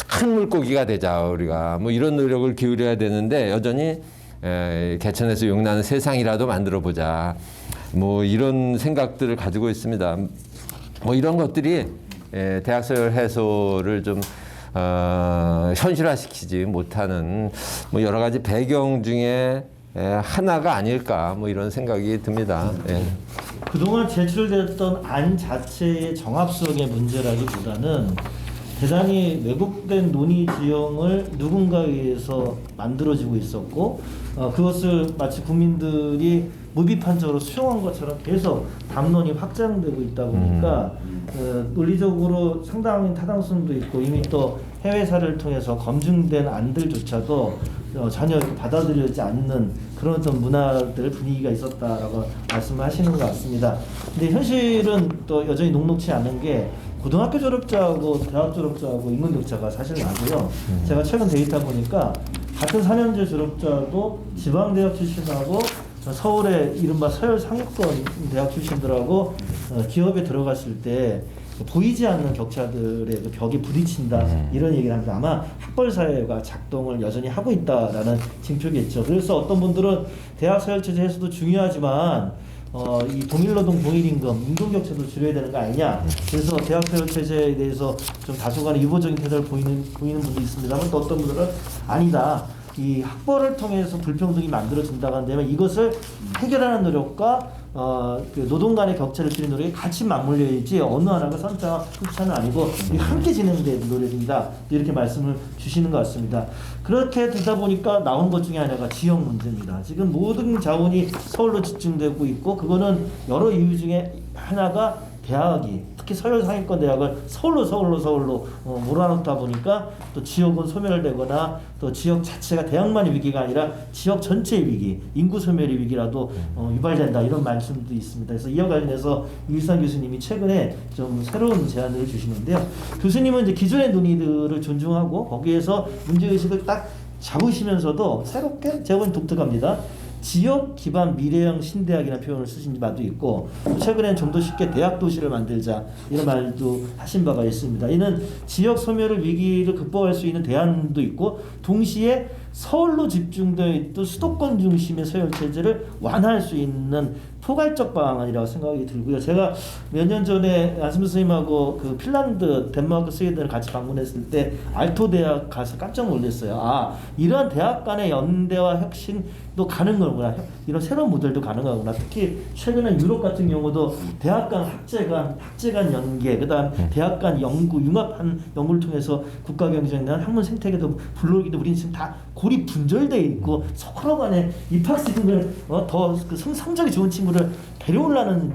큰 물고기가 되자 우리가 뭐 이런 노력을 기울여야 되는데 여전히 개천에서 용나는 세상이라도 만들어 보자. 뭐 이런 생각들을 가지고 있습니다. 뭐 이런 것들이 대학 서열 해소를 좀 현실화시키지 못하는 뭐 여러 가지 배경 중에 하나가 아닐까 뭐 이런 생각이 듭니다. 예. 그동안 제출됐던 안 자체의 정합성의 문제라기보다는 대단히 왜곡된 논의 지형을 누군가에 의해서 만들어지고 있었고 그것을 마치 국민들이 무비판적으로 수용한 것처럼 계속 담론이 확장되고 있다 보니까 논리적으로 상당한 타당성도 있고 이미 또 해외 사례를 통해서 검증된 안들조차도 전혀 받아들여지지 않는 그런 어떤 문화들 분위기가 있었다라고 말씀하시는 것 같습니다. 근데 현실은 또 여전히 녹록치 않은 게 고등학교 졸업자하고 대학 졸업자하고 인문 격차가 사실 나고요. 제가 최근 데이터 보니까 같은 4년제 졸업자도 지방대학 출신하고 서울의 이른바 서열 상위권 대학 출신들하고 기업에 들어갔을 때 보이지 않는 격차들의 그 벽이 부딪힌다 이런 얘기를 합니다. 아마 학벌 사회가 작동을 여전히 하고 있다라는 징표겠죠. 그래서 어떤 분들은 대학 서열체제 해소도 중요하지만 이 동일노동 동일임금 임금 격차도 줄여야 되는 거 아니냐. 그래서 대학 서열체제에 대해서 좀 다소간의 유보적인 태도를 보이는 분도 있습니다만 또 어떤 분들은 아니다. 이 학벌을 통해서 불평등이 만들어진다고 한다면 이것을 해결하는 노력과 그 노동 간의 격차를 줄이는 노력이 같이 맞물려야지 어느 하나가 선차와 흑차는 아니고 함께 진행되는 노력입니다. 이렇게 말씀을 주시는 것 같습니다. 그렇게 되다 보니까 나온 것 중에 하나가 지역 문제입니다. 지금 모든 자원이 서울로 집중되고 있고 그거는 여러 이유 중에 하나가 대학이 특히 서열 상위권 대학을 서울로 몰아넣다 보니까 또 지역은 소멸되거나 또 지역 자체가 대학만의 위기가 아니라 지역 전체의 위기, 인구 소멸의 위기라도 유발된다 이런 말씀도 있습니다. 그래서 이와 관련해서 유일상 교수님이 최근에 좀 새로운 제안을 주시는데요. 교수님은 이제 기존의 논의들을 존중하고 거기에서 문제의식을 딱 잡으시면서도 새롭게 제가 보기엔 독특합니다. 지역 기반 미래형 신대학이라는 표현을 쓰신 바도 있고 최근엔 좀 더 쉽게 대학 도시를 만들자 이런 말도 하신 바가 있습니다. 이는 지역 소멸의 위기를 극복할 수 있는 대안도 있고 동시에 서울로 집중되어 있던 수도권 중심의 서열 체제를 완화할 수 있는 포괄적 방안이라고 생각이 들고요. 제가 몇 년 전에 안승준 선생님하고 그 핀란드, 덴마크, 스웨덴을 같이 방문했을 때 알토 대학 가서 깜짝 놀랐어요. 아, 이런 대학 간의 연대와 혁신도 가는 거구나. 이런 새로운 모델도 가능하구나. 특히 최근에 유럽 같은 경우도 대학 간 학제 간 연계, 그다음 대학 간 연구, 융합한 연구를 통해서 국가 경쟁이나 학문 생태계도 불러오기도 우리는 지금 다 고리 분절돼 있고 서로 간에 입학생을 더 그 성적이 좋은 친구를 데려오려는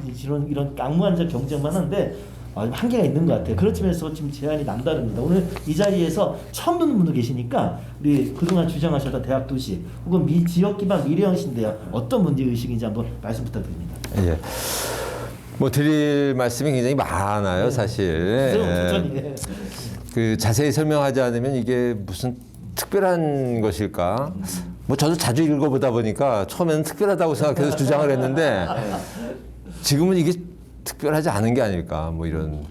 이런 낭만적 경쟁만 하는데 한계가 있는 것 같아요. 그런 점에서 지금 제안이 남다릅니다. 오늘 이 자리에서 처음 듣는 분도 계시니까 우리 그동안 주장하셨던 대학 도시 혹은 지역 기반 미래형신 대학 어떤 문제 의식인지 한번 말씀 부탁드립니다. 예. 뭐 드릴 말씀이 굉장히 많아요, 사실. 예. 그 자세히 설명하지 않으면 이게 무슨 특별한 것일까? 뭐 저도 자주 읽어보다 보니까 처음에는 특별하다고 생각해서 주장을 했는데 지금은 이게 특별하지 않은 게 아닐까? 뭐 이런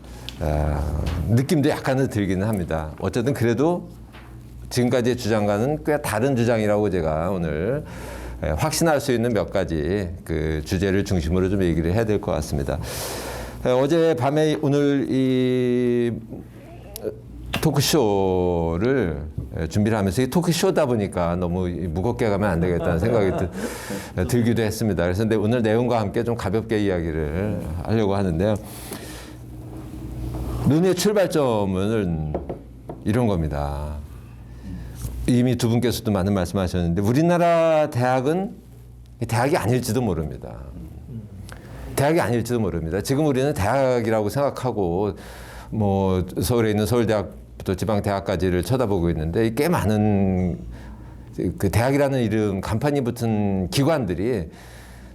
느낌도 약간은 들기는 합니다. 어쨌든 그래도 지금까지의 주장과는 꽤 다른 주장이라고 제가 오늘 확신할 수 있는 몇 가지 그 주제를 중심으로 좀 얘기를 해야 될 것 같습니다. 어제 밤에 오늘 이 토크쇼를 준비를 하면서 이 토크쇼다 보니까 너무 무겁게 가면 안 되겠다는 생각이 들기도 했습니다. 그래서 오늘 내용과 함께 좀 가볍게 이야기를 하려고 하는데요. 논의의 출발점은 이런 겁니다. 이미 두 분께서도 많은 말씀하셨는데 우리나라 대학은 대학이 아닐지도 모릅니다. 대학이 아닐지도 모릅니다. 지금 우리는 대학이라고 생각하고 뭐 서울에 있는 서울대학부터 지방대학까지를 쳐다보고 있는데 꽤 많은 그 대학이라는 이름 간판이 붙은 기관들이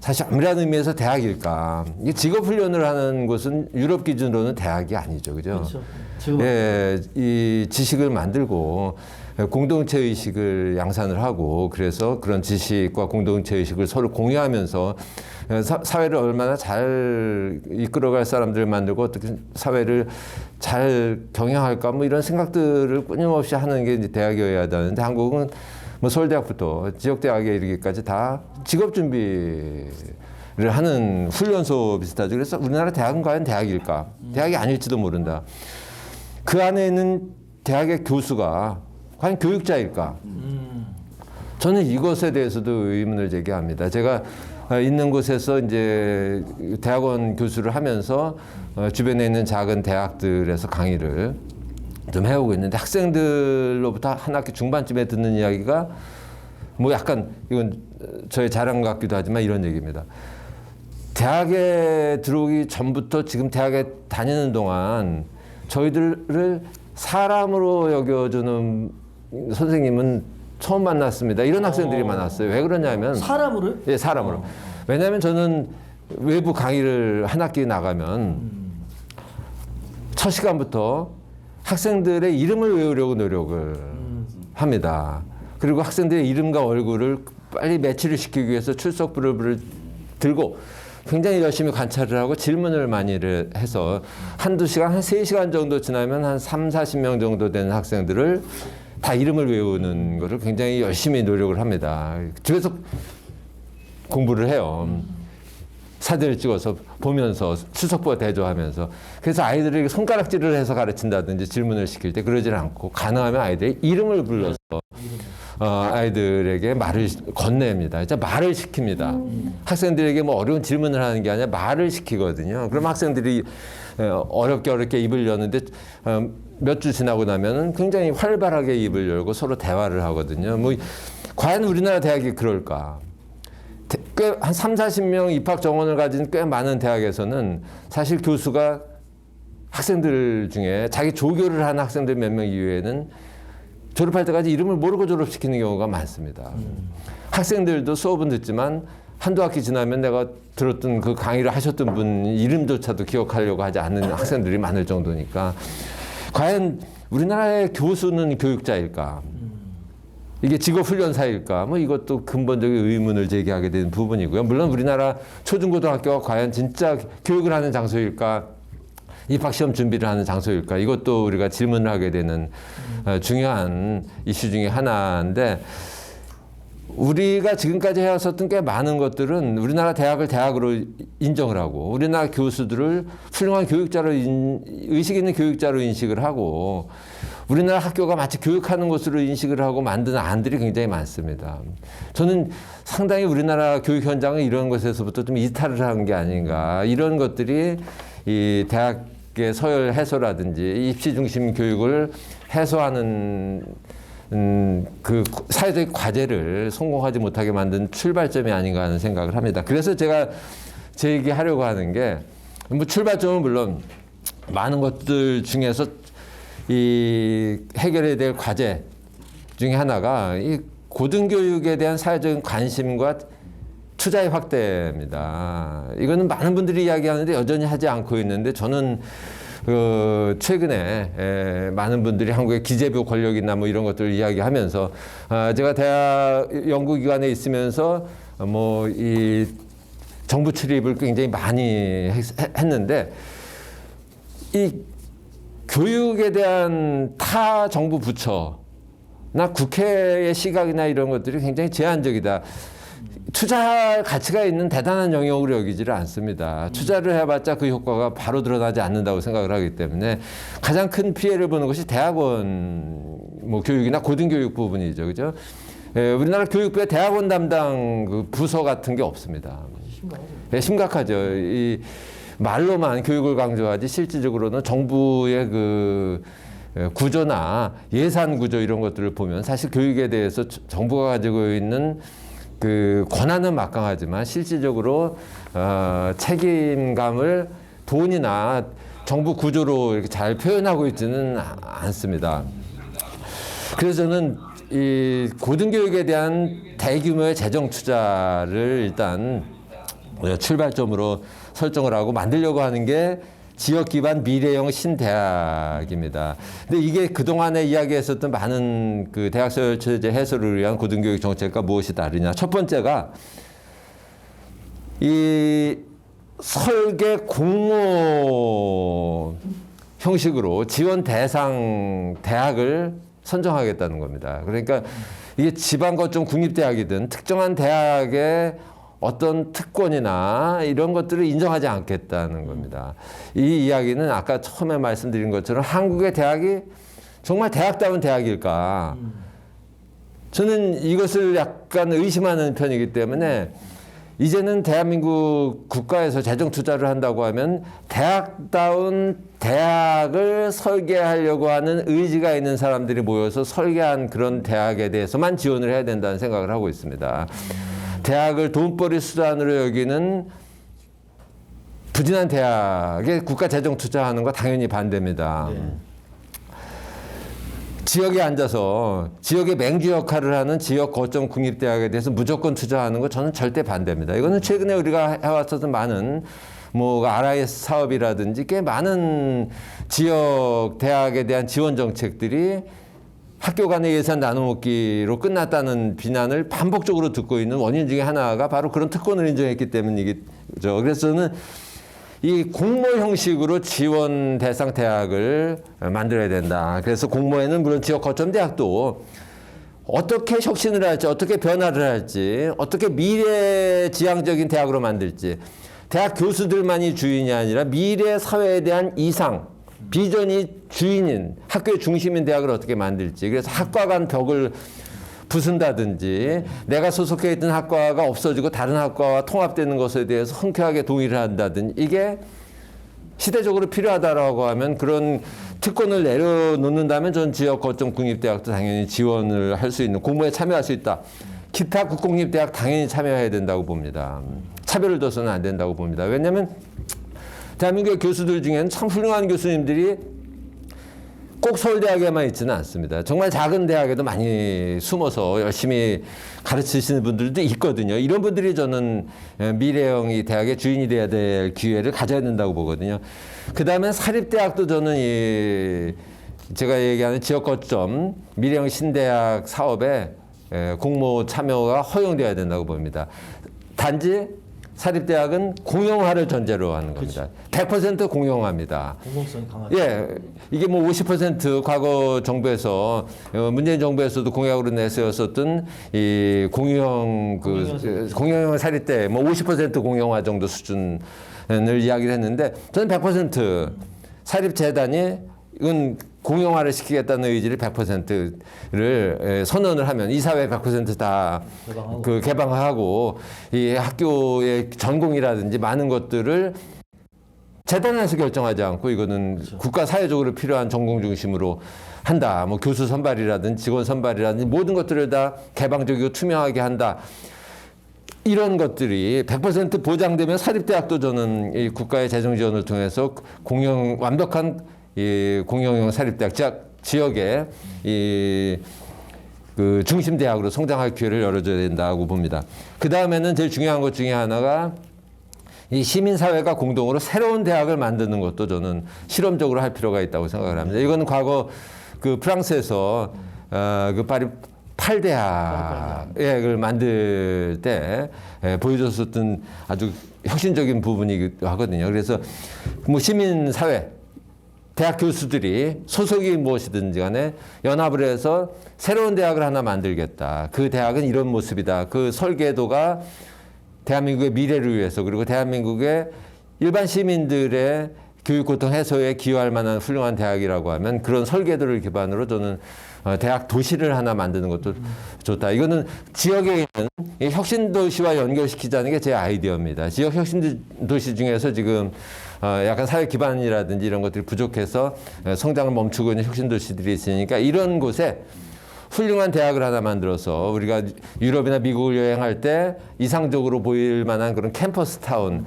사실 엄밀한 의미에서 대학일까? 이게 직업훈련을 하는 곳은 유럽 기준으로는 대학이 아니죠, 그죠? 그렇죠. 예, 이 지식을 만들고 공동체 의식을 양산을 하고 그래서 그런 지식과 공동체 의식을 서로 공유하면서 사회를 얼마나 잘 이끌어갈 사람들을 만들고 어떻게 사회를 잘 경영할까 뭐 이런 생각들을 끊임없이 하는 게 이제 대학이어야 되는데 한국은 뭐 서울대학부터 지역대학에 이르기까지 다 직업 준비를 하는 훈련소 비슷하죠. 그래서 우리나라 대학은 과연 대학일까? 대학이 아닐지도 모른다. 그 안에 있는 대학의 교수가 과연 교육자일까? 저는 이것에 대해서도 의문을 제기합니다. 제가 있는 곳에서 이제 대학원 교수를 하면서 주변에 있는 작은 대학들에서 강의를 좀 해오고 있는데 학생들로부터 한 학기 중반쯤에 듣는 이야기가 뭐 약간 이건 저의 자랑 같기도 하지만 이런 얘기입니다. 대학에 들어오기 전부터 지금 대학에 다니는 동안 저희들을 사람으로 여겨주는 선생님은 처음 만났습니다. 이런 학생들이 많았어요. 왜 그러냐면 사람으로요? 예, 사람으로. 왜냐하면 저는 외부 강의를 한 학기 나가면 첫 시간부터 학생들의 이름을 외우려고 노력을 합니다. 그리고 학생들의 이름과 얼굴을 빨리 매치를 시키기 위해서 출석부를 들고 굉장히 열심히 관찰을 하고 질문을 많이 해서 한두 시간, 한 3시간 정도 지나면 한 30-40명 정도 되는 학생들을 다 이름을 외우는 것을 굉장히 열심히 노력을 합니다. 집에서 공부를 해요. 사진을 찍어서 보면서 출석부가 대조하면서 그래서 아이들에게 손가락질을 해서 가르친다든지 질문을 시킬 때 그러질 않고 가능하면 아이들의 이름을 불러서 아이들에게 말을 건넵니다. 진짜 말을 시킵니다. 학생들에게 뭐 어려운 질문을 하는 게 아니라 말을 시키거든요. 그럼 학생들이 어렵게 입을 여는데 몇 주 지나고 나면은 굉장히 활발하게 입을 열고 서로 대화를 하거든요. 뭐 과연 우리나라 대학이 그럴까? 꽤 한 30-40명 입학 정원을 가진 꽤 많은 대학에서는 사실 교수가 학생들 중에 자기 조교를 한 학생들 몇 명 이외에는 졸업할 때까지 이름을 모르고 졸업시키는 경우가 많습니다. 학생들도 수업은 듣지만 한두 학기 지나면 내가 들었던 그 강의를 하셨던 분 이름조차도 기억하려고 하지 않는 학생들이 많을 정도니까 과연 우리나라의 교수는 교육자일까? 이게 직업훈련사일까? 뭐 이것도 근본적인 의문을 제기하게 되는 부분이고요. 물론 우리나라 초중고등학교가 과연 진짜 교육을 하는 장소일까? 입학시험 준비를 하는 장소일까? 이것도 우리가 질문을 하게 되는 중요한 이슈 중에 하나인데 우리가 지금까지 해왔었던 꽤 많은 것들은 우리나라 대학을 대학으로 인정을 하고 우리나라 교수들을 훌륭한 교육자로 의식 있는 교육자로 인식을 하고 우리나라 학교가 마치 교육하는 곳으로 인식을 하고 만드는 안들이 굉장히 많습니다. 저는 상당히 우리나라 교육 현장은 이런 것에서부터 좀 이탈을 한 게 아닌가. 이런 것들이 이 대학의 서열 해소라든지 입시 중심 교육을 해소하는 그 사회적 과제를 성공하지 못하게 만든 출발점이 아닌가 하는 생각을 합니다. 그래서 제가 제 얘기하려고 하는 게 뭐 출발점은 물론 많은 것들 중에서 이 해결해야 될 과제 중에 하나가 이 고등교육에 대한 사회적인 관심과 투자의 확대입니다. 이거는 많은 분들이 이야기하는데 여전히 하지 않고 있는데 저는 최근에 많은 분들이 한국의 기재부 권력이나 뭐 이런 것들을 이야기하면서 제가 대학 연구기관에 있으면서 뭐 이 정부 출입을 굉장히 많이 했는데 이 교육에 대한 타 정부 부처나 국회의 시각이나 이런 것들이 굉장히 제한적이다. 투자할 가치가 있는 대단한 영역으로 여기지를 않습니다. 투자를 해봤자 그 효과가 바로 드러나지 않는다고 생각을 하기 때문에 가장 큰 피해를 보는 것이 대학원 뭐 교육이나 고등교육 부분이죠, 그죠? 우리나라 교육부에 대학원 담당 그 부서 같은 게 없습니다. 심각하죠. 이 말로만 교육을 강조하지 실질적으로는 정부의 그 구조나 예산 구조 이런 것들을 보면 사실 교육에 대해서 정부가 가지고 있는 그 권한은 막강하지만 실질적으로 책임감을 돈이나 정부 구조로 이렇게 잘 표현하고 있지는 않습니다. 그래서 저는 이 고등교육에 대한 대규모의 재정 투자를 일단 출발점으로 설정을 하고 만들려고 하는 게 지역 기반 미래형 신대학입니다. 근데 이게 그동안에 이야기했었던 많은 그 대학 서열 체제 해소를 위한 고등교육 정책과 무엇이 다르냐. 첫 번째가 이 설계 공모 형식으로 지원 대상 대학을 선정하겠다는 겁니다. 그러니까 이게 지방 거점 국립대학이든 특정한 대학의 어떤 특권이나 이런 것들을 인정하지 않겠다는 겁니다. 이 이야기는 아까 처음에 말씀드린 것처럼 한국의 대학이 정말 대학다운 대학일까? 저는 이것을 약간 의심하는 편이기 때문에 이제는 대한민국 국가에서 재정 투자를 한다고 하면 대학다운 대학을 설계하려고 하는 의지가 있는 사람들이 모여서 설계한 그런 대학에 대해서만 지원을 해야 된다는 생각을 하고 있습니다. 대학을 돈벌이 수단으로 여기는 부진한 대학에 국가 재정 투자하는 거 당연히 반대입니다. 네. 지역에 앉아서 지역의 맹주 역할을 하는 지역 거점 국립대학에 대해서 무조건 투자하는 거 저는 절대 반대입니다. 이거는 최근에 우리가 해왔었던 많은 뭐 RIS 사업이라든지 꽤 많은 지역 대학에 대한 지원 정책들이 학교 간의 예산 나눠먹기로 끝났다는 비난을 반복적으로 듣고 있는 원인 중에 하나가 바로 그런 특권을 인정했기 때문이죠. 그래서 저는 이 공모 형식으로 지원 대상 대학을 만들어야 된다. 그래서 공모에는 물론 지역 거점 대학도 어떻게 혁신을 할지, 어떻게 변화를 할지, 어떻게 미래지향적인 대학으로 만들지, 대학 교수들만이 주인이 아니라 미래 사회에 대한 이상, 비전이 주인인 학교의 중심인 대학을 어떻게 만들지. 그래서 학과 간 벽을 부순다든지 내가 소속해 있던 학과가 없어지고 다른 학과와 통합되는 것에 대해서 흔쾌하게 동의를 한다든지 이게 시대적으로 필요하다라고 하면 그런 특권을 내려놓는다면 전 지역 거점 국립대학도 당연히 지원을 할 수 있는 공모에 참여할 수 있다. 기타 국공립대학 당연히 참여해야 된다고 봅니다. 차별을 둬서는 안 된다고 봅니다. 왜냐하면 대한민국의 교수들 중에는 참 훌륭한 교수님들이 꼭 서울대학에만 있지는 않습니다. 정말 작은 대학에도 많이 숨어서 열심히 가르치시는 분들도 있거든요. 이런 분들이 저는 미래형 이 대학의 주인이 돼야 될 기회를 가져야 된다고 보거든요. 그 다음에 사립대학도 저는 제가 얘기하는 지역 거점 미래형 신대학 사업에 공모 참여가 허용돼야 된다고 봅니다. 단지 사립대학은 공용화를 전제로 하는 겁니다. 100% 공용화입니다. 공공성이 강하죠. 예, 이게 뭐 50% 과거 정부에서 문재인 정부에서도 공약으로 내세웠었던 이 공용형 사립대 뭐 50% 공용화 정도 수준을 이야기를 했는데 저는 100% 사립재단이 이건 공용화를 시키겠다는 의지를 100%를 선언을 하면 이 사회 100%다 그 개방하고 이 학교의 전공이라든지 많은 것들을 재단에서 결정하지 않고 이거는 그렇죠. 국가 사회적으로 필요한 전공 중심으로 한다. 뭐 교수 선발이라든지 직원 선발이라든지 모든 것들을 다 개방적이고 투명하게 한다. 이런 것들이 100% 보장되면 사립대학도 저는 이 국가의 재정 지원을 통해서 완벽한 이 공용형 사립대학 지역에 그 중심 대학으로 성장할 기회를 열어줘야 된다고 봅니다. 그 다음에는 제일 중요한 것 중에 하나가 이 시민사회가 공동으로 새로운 대학을 만드는 것도 저는 실험적으로 할 필요가 있다고 생각을 합니다. 이거는 과거 그 프랑스에서 그 파리 8대학을 만들 때 보여줬었던 아주 혁신적인 부분이기도 하거든요. 그래서 뭐 시민사회 대학 교수들이 소속이 무엇이든지 간에 연합을 해서 새로운 대학을 하나 만들겠다. 그 대학은 이런 모습이다. 그 설계도가 대한민국의 미래를 위해서 그리고 대한민국의 일반 시민들의 교육 고통 해소에 기여할 만한 훌륭한 대학이라고 하면 그런 설계도를 기반으로 저는 대학 도시를 하나 만드는 것도 좋다. 이거는 지역에 있는 혁신 도시와 연결시키자는 게 제 아이디어입니다. 지역 혁신 도시 중에서 지금 약간 사회 기반이라든지 이런 것들이 부족해서 성장을 멈추고 있는 혁신 도시들이 있으니까 이런 곳에 훌륭한 대학을 하나 만들어서 우리가 유럽이나 미국을 여행할 때 이상적으로 보일 만한 그런 캠퍼스 타운.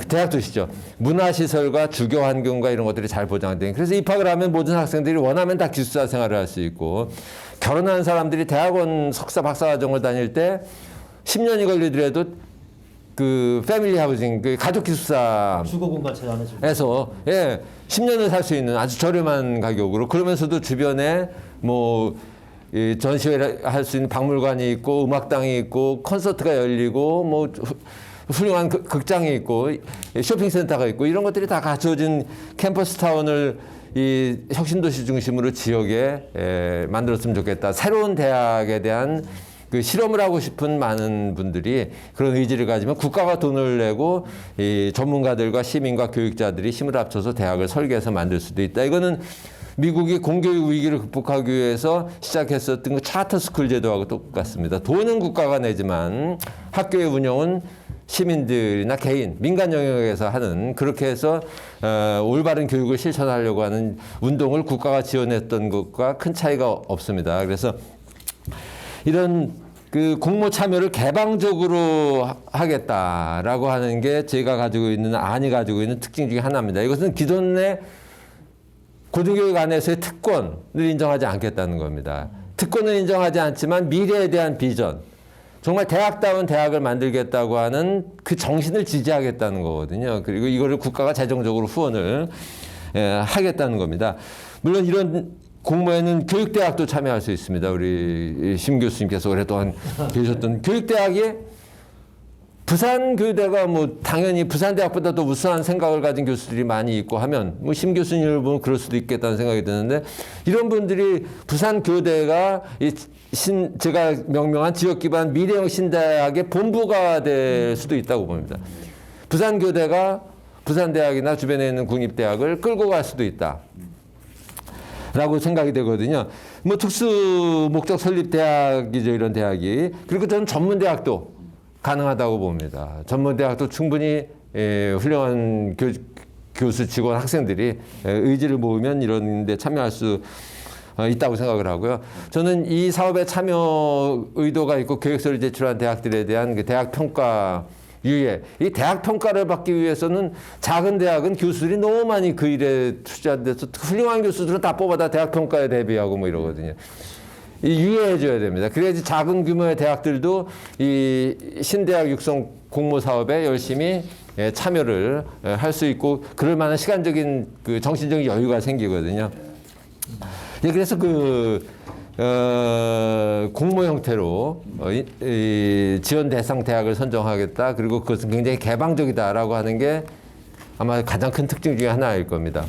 대학 도시죠. 문화시설과 주교 환경과 이런 것들이 잘 보장된. 그래서 입학을 하면 모든 학생들이 원하면 다 기숙사 생활을 할 수 있고 결혼한 사람들이 대학원 석사 박사 과정을 다닐 때 10년이 걸리더라도 그 패밀리 하우징, 그 가족 기숙사 주거 공간 제한해 주고 에서 10년을 살 수 있는 아주 저렴한 가격으로 그러면서도 주변에 뭐 전시회를 할 수 있는 박물관이 있고 음악당이 있고 콘서트가 열리고 뭐 훌륭한 극장이 있고 쇼핑센터가 있고 이런 것들이 다 갖춰진 캠퍼스 타운을 이 혁신도시 중심으로 지역에 만들었으면 좋겠다. 새로운 대학에 대한 그 실험을 하고 싶은 많은 분들이 그런 의지를 가지면 국가가 돈을 내고 이 전문가들과 시민과 교육자들이 힘을 합쳐서 대학을 설계해서 만들 수도 있다. 이거는 미국이 공교육 위기를 극복하기 위해서 시작했었던 그 차터 스쿨 제도하고 똑같습니다. 돈은 국가가 내지만 학교의 운영은 시민들이나 개인, 민간 영역에서 하는 그렇게 해서 올바른 교육을 실천하려고 하는 운동을 국가가 지원했던 것과 큰 차이가 없습니다. 그래서 이런 그 공모 참여를 개방적으로 하겠다라고 하는 게 제가 가지고 있는 안이 가지고 있는 특징 중에 하나입니다. 이것은 기존의 고등교육 안에서의 특권을 인정하지 않겠다는 겁니다. 특권을 인정하지 않지만 미래에 대한 비전, 정말 대학다운 대학을 만들겠다고 하는 그 정신을 지지하겠다는 거거든요. 그리고 이거를 국가가 재정적으로 후원을 하겠다는 겁니다. 물론 이런 공모에는 교육대학도 참여할 수 있습니다. 우리 심 교수님께서 오랫동안 계셨던 교육대학이 부산교대가 뭐 당연히 부산대학보다 더 우수한 생각을 가진 교수들이 많이 있고 하면 뭐 심 교수님을 보면 그럴 수도 있겠다는 생각이 드는데 이런 분들이 부산교대가 제가 명명한 지역기반 미래형 신대학의 본부가 될 수도 있다고 봅니다. 부산교대가 부산대학이나 주변에 있는 국립대학을 끌고 갈 수도 있다. 라고 생각이 되거든요. 뭐 특수 목적 설립 대학이죠, 이런 대학이. 그리고 저는 전문대학도 가능하다고 봅니다. 전문대학도 충분히 훌륭한 교수, 직원, 학생들이 의지를 모으면 이런 데 참여할 수 있다고 생각을 하고요. 저는 이 사업에 참여 의도가 있고 계획서를 제출한 대학들에 대한 그 대학 평가 유예. 이 대학 평가를 받기 위해서는 작은 대학은 교수들이 너무 많이 그 일에 투자돼서 훌륭한 교수들은 다 뽑아다 대학 평가에 대비하고 뭐 이러거든요. 이 유예해줘야 됩니다. 그래야지 작은 규모의 대학들도 이 신대학 육성 공모 사업에 열심히 참여를 할 수 있고 그럴 만한 시간적인 그 정신적인 여유가 생기거든요. 그래서 그 공모 형태로 이 지원 대상 대학을 선정하겠다. 그리고 그것은 굉장히 개방적이다라고 하는 게 아마 가장 큰 특징 중에 하나일 겁니다.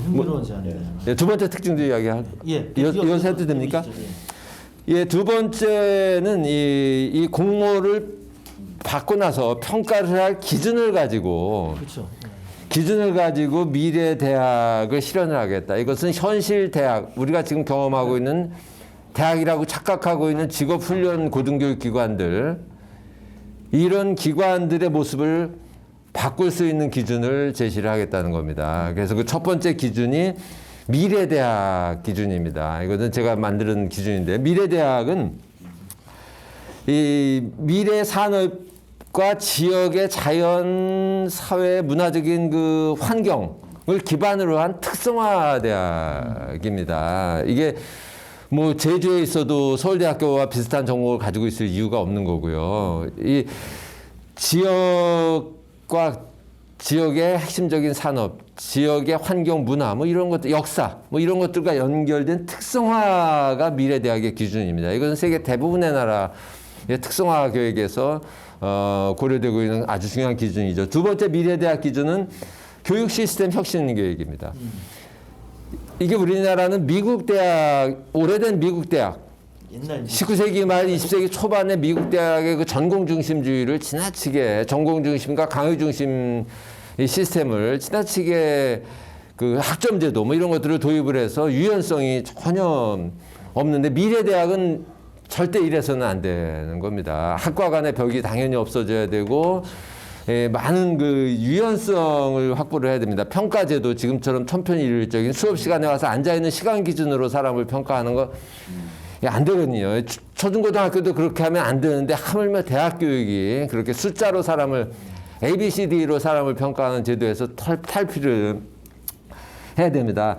흥미로운 제안이네요. 예, 두 번째 특징도 이야기할. 예, 이어서 해도 됩니까? 보시죠. 예, 두 번째는 이 공모를 받고 나서 평가를 할 기준을 가지고 그렇죠. 기준을 가지고 미래 대학을 실현을 하겠다. 이것은 현실 대학, 우리가 지금 경험하고 있는 대학이라고 착각하고 있는 직업훈련 고등교육 기관들, 이런 기관들의 모습을 바꿀 수 있는 기준을 제시를 하겠다는 겁니다. 그래서 그 첫 번째 기준이 미래대학 기준입니다. 이것은 제가 만드는 기준인데, 미래대학은 이 미래 산업과 지역의 자연, 사회, 문화적인 그 환경을 기반으로 한 특성화 대학입니다. 이게 뭐 제주에 있어도 서울대학교와 비슷한 전공을 가지고 있을 이유가 없는 거고요. 이 지역과 지역의 핵심적인 산업, 지역의 환경, 문화, 뭐 이런 것들, 역사, 뭐 이런 것들과 연결된 특성화가 미래대학의 기준입니다. 이것은 세계 대부분의 나라의 특성화 교육에서 고려되고 있는 아주 중요한 기준이죠. 두 번째 미래대학 기준은 교육 시스템 혁신 교육입니다. 이게 우리나라는 미국 대학, 오래된 미국 대학, 옛날 19세기 말 20세기 초반에 미국 대학의 그 전공 중심주의를 지나치게 전공 중심과 강의 중심 이 시스템을 지나치게 그 학점 제도 뭐 이런 것들을 도입을 해서 유연성이 전혀 없는데, 미래 대학은 절대 이래서는 안 되는 겁니다. 학과 간의 벽이 당연히 없어져야 되고, 많은 그 유연성을 확보를 해야 됩니다. 평가제도 지금처럼 천편일률적인 수업 시간에 와서 앉아 있는 시간 기준으로 사람을 평가하는 거 안 되거든요. 초중고등학교도 그렇게 하면 안 되는데, 하물며 대학 교육이 그렇게 숫자로 사람을 ABCD로 사람을 평가하는 제도에서 탈피를 해야 됩니다.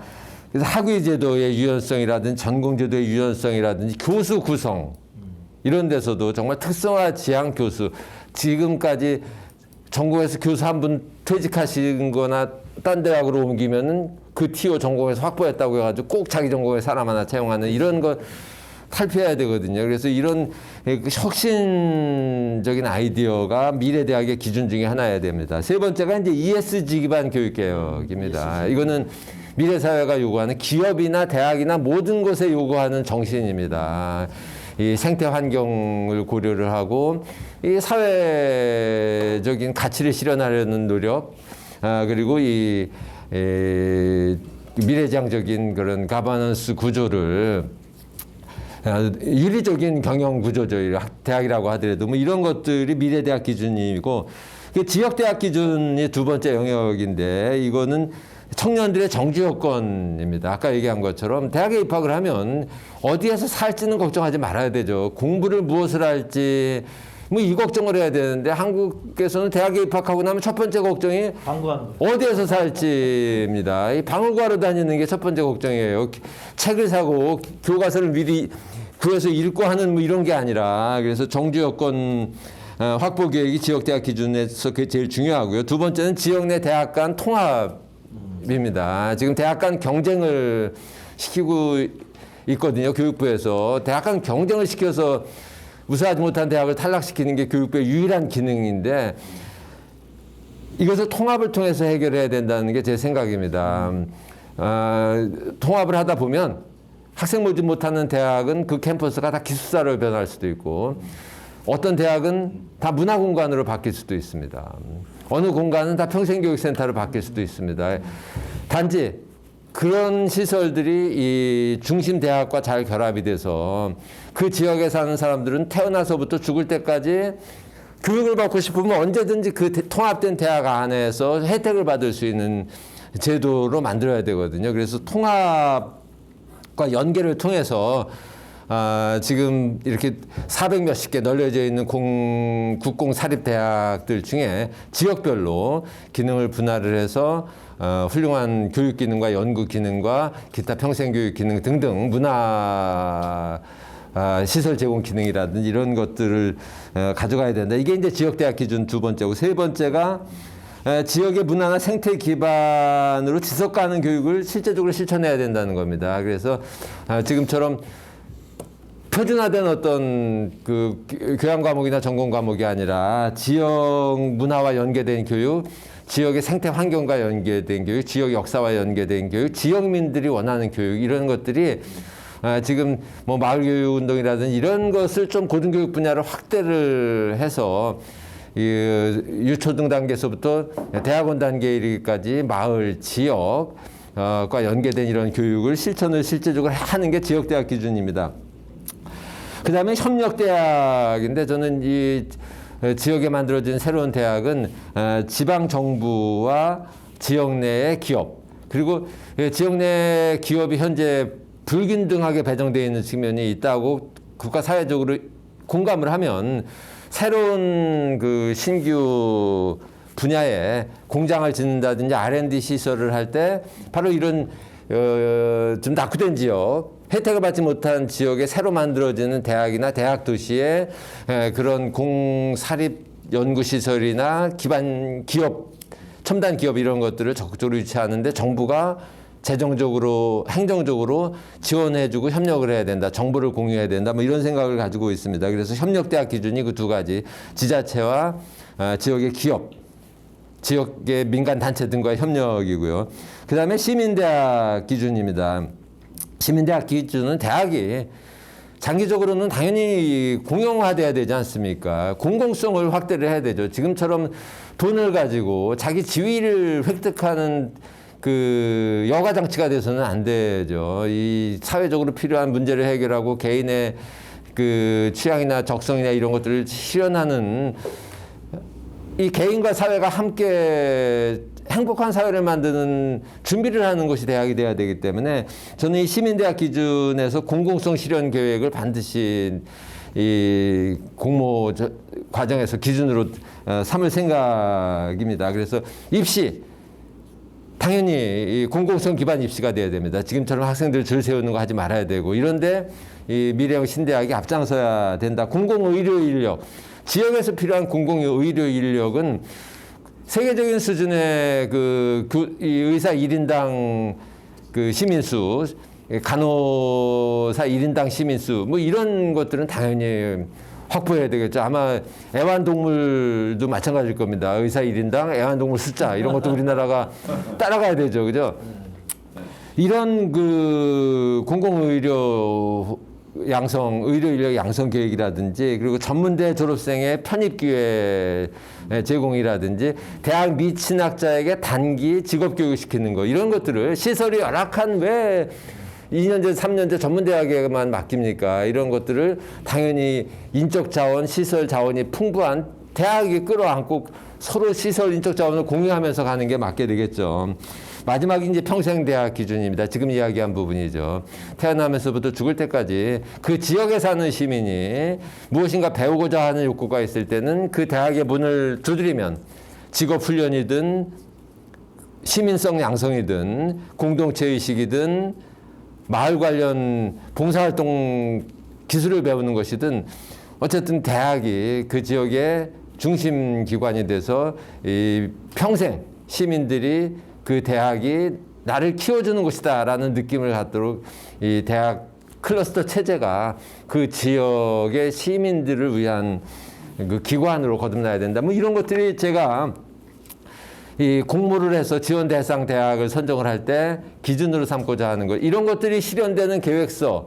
그래서 학위 제도의 유연성이라든지 전공 제도의 유연성이라든지 교수 구성 이런 데서도 정말 특성화 지향 교수, 지금까지 전공에서 교수 한 분 퇴직하신 거나 딴 대학으로 옮기면은 그 TO 전공에서 확보했다고 해가지고 꼭 자기 전공에 사람 하나 채용하는 이런 거 탈피해야 되거든요. 그래서 이런 혁신적인 아이디어가 미래대학의 기준 중에 하나여야 됩니다. 세 번째가 이제 ESG 기반 교육개혁입니다. 이거는 미래사회가 요구하는, 기업이나 대학이나 모든 곳에 요구하는 정신입니다. 이 생태 환경을 고려를 하고 이 사회적인 가치를 실현하려는 노력, 그리고 이 미래지향적인 그런 가버넌스 구조를, 윤리적인 경영 구조죠. 대학이라고 하더라도 뭐 이런 것들이 미래대학 기준이고, 지역대학 기준이 두 번째 영역인데, 이거는 청년들의 정주 여건입니다. 아까 얘기한 것처럼 대학에 입학을 하면 어디에서 살지는 걱정하지 말아야 되죠. 공부를 무엇을 할지 뭐 이 걱정을 해야 되는데, 한국에서는 대학에 입학하고 나면 첫 번째 걱정이 방구하는 거예요. 어디에서 살지입니다. 이 방을 구하러 다니는 게 첫 번째 걱정이에요. 책을 사고 교과서를 미리 구해서 읽고 하는 뭐 이런 게 아니라, 그래서 정주 여건 확보 계획이 지역대학 기준에서 그게 제일 중요하고요. 두 번째는 지역 내 대학 간 통합입니다. 지금 대학 간 경쟁을 시키고 있거든요. 교육부에서 대학 간 경쟁을 시켜서 우수하지 못한 대학을 탈락시키는 게 교육부의 유일한 기능인데, 이것을 통합을 통해서 해결해야 된다는 게 제 생각입니다. 통합을 하다 보면 학생 모집 못하는 대학은 그 캠퍼스가 다 기숙사로 변할 수도 있고, 어떤 대학은 다 문화공간으로 바뀔 수도 있습니다. 어느 공간은 다 평생교육센터로 바뀔 수도 있습니다. 단지 그런 시설들이 이 중심 대학과 잘 결합이 돼서 그 지역에 사는 사람들은 태어나서부터 죽을 때까지 교육을 받고 싶으면 언제든지 그 통합된 대학 안에서 혜택을 받을 수 있는 제도로 만들어야 되거든요. 그래서 통합과 연계를 통해서 지금 이렇게 400몇십 개 널려져 있는 국공 사립대학들 중에 지역별로 기능을 분할을 해서 훌륭한 교육 기능과 연구 기능과 기타 평생교육 기능 등등 문화 시설 제공 기능이라든지 이런 것들을 가져가야 된다. 이게 이제 지역대학 기준 두 번째고, 세 번째가 지역의 문화나 생태 기반으로 지속 가능 교육을 실제적으로 실천해야 된다는 겁니다. 그래서 지금처럼 표준화된 어떤 그 교양 과목이나 전공 과목이 아니라 지역 문화와 연계된 교육, 지역의 생태 환경과 연계된 교육, 지역 역사와 연계된 교육, 지역민들이 원하는 교육 이런 것들이 지금 뭐 마을교육 운동이라든지 이런 것을 좀 고등교육 분야로 확대를 해서 유초등 단계에서부터 대학원 단계에 이르기까지 마을, 지역과 연계된 이런 교육을 실천을 실제적으로 하는 게 지역대학 기준입니다. 그 다음에 협력대학인데 저는 이 지역에 만들어진 새로운 대학은 지방정부와 지역 내의 기업 그리고 지역 내 기업이 현재 불균등하게 배정되어 있는 측면이 있다고 국가 사회적으로 공감을 하면 새로운 그 신규 분야에 공장을 짓는다든지 R&D 시설을 할 때 바로 이런 좀 낙후된 지역 혜택을 받지 못한 지역에 새로 만들어지는 대학이나 대학 도시에 그런 공사립 연구시설이나 기반 기업, 첨단 기업 이런 것들을 적극적으로 유치하는데 정부가 재정적으로, 행정적으로 지원해주고 협력을 해야 된다. 정보를 공유해야 된다. 뭐 이런 생각을 가지고 있습니다. 그래서 협력대학 기준이 그 두 가지, 지자체와 지역의 기업, 지역의 민간단체 등과의 협력이고요. 그 다음에 시민대학 기준입니다. 시민대학 기준은 대학이 장기적으로는 당연히 공용화돼야 되지 않습니까? 공공성을 확대를 해야 되죠. 지금처럼 돈을 가지고 자기 지위를 획득하는 그 여가 장치가 돼서는 안 되죠. 이 사회적으로 필요한 문제를 해결하고 개인의 그 취향이나 적성이나 이런 것들을 실현하는 이 개인과 사회가 함께 행복한 사회를 만드는 준비를 하는 것이 대학이 돼야 되기 때문에 저는 이 시민대학 기준에서 공공성 실현 계획을 반드시 이 공모 과정에서 기준으로 삼을 생각입니다. 그래서 입시 당연히 이 공공성 기반 입시가 돼야 됩니다. 지금처럼 학생들 줄 세우는 거 하지 말아야 되고 이런데 이 미래형 신대학이 앞장서야 된다. 공공의료 인력 지역에서 필요한 공공의료 인력은 세계적인 수준의 이 의사 1인당 그 시민수, 간호사 1인당 시민수, 뭐 이런 것들은 당연히 확보해야 되겠죠. 아마 애완동물도 마찬가지일 겁니다. 의사 1인당 애완동물 숫자, 이런 것도 우리나라가 따라가야 되죠. 그죠? 이런 그 공공의료 의료 인력 양성 계획이라든지 그리고 전문대 졸업생의 편입 기회 제공이라든지 대학 미친학자에게 단기 직업 교육 시키는 거 이런 것들을 시설이 열악한 왜 2년제, 3년제 전문대학에만 맡깁니까? 이런 것들을 당연히 인적 자원, 시설 자원이 풍부한 대학이 끌어안고 서로 시설, 인적 자원을 공유하면서 가는 게 맞게 되겠죠. 마지막이 이제 평생대학 기준입니다. 지금 이야기한 부분이죠. 태어나면서부터 죽을 때까지 그 지역에 사는 시민이 무엇인가 배우고자 하는 욕구가 있을 때는 그 대학의 문을 두드리면 직업훈련이든 시민성 양성이든 공동체의식이든 마을 관련 봉사활동 기술을 배우는 것이든 어쨌든 대학이 그 지역의 중심 기관이 돼서 이 평생 시민들이 그 대학이 나를 키워주는 곳이다라는 느낌을 갖도록 이 대학 클러스터 체제가 그 지역의 시민들을 위한 그 기관으로 거듭나야 된다. 뭐 이런 것들이 제가 이 공모를 해서 지원 대상 대학을 선정을 할 때 기준으로 삼고자 하는 것. 이런 것들이 실현되는 계획서는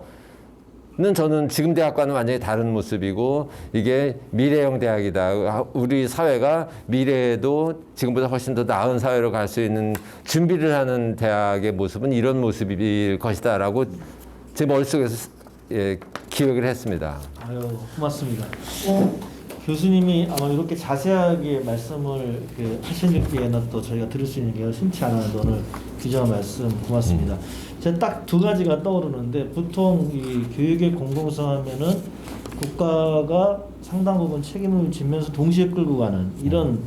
저는 지금 대학과는 완전히 다른 모습이고 이게 미래형 대학이다. 우리 사회가 미래에도 지금보다 훨씬 더 나은 사회로 갈 수 있는 준비를 하는 대학의 모습은 이런 모습일 것이다라고 제 머릿속에서 기획을 했습니다. 아유, 고맙습니다. 교수님이 아마 이렇게 자세하게 말씀을 하시는 기회는 또 저희가 들을 수 있는 게 흔치 않았는데 오늘 귀중한 말씀 고맙습니다. 제가 딱 두 가지가 떠오르는데 보통 이 교육의 공공성 하면은 국가가 상당 부분 책임을 지면서 동시에 끌고 가는 이런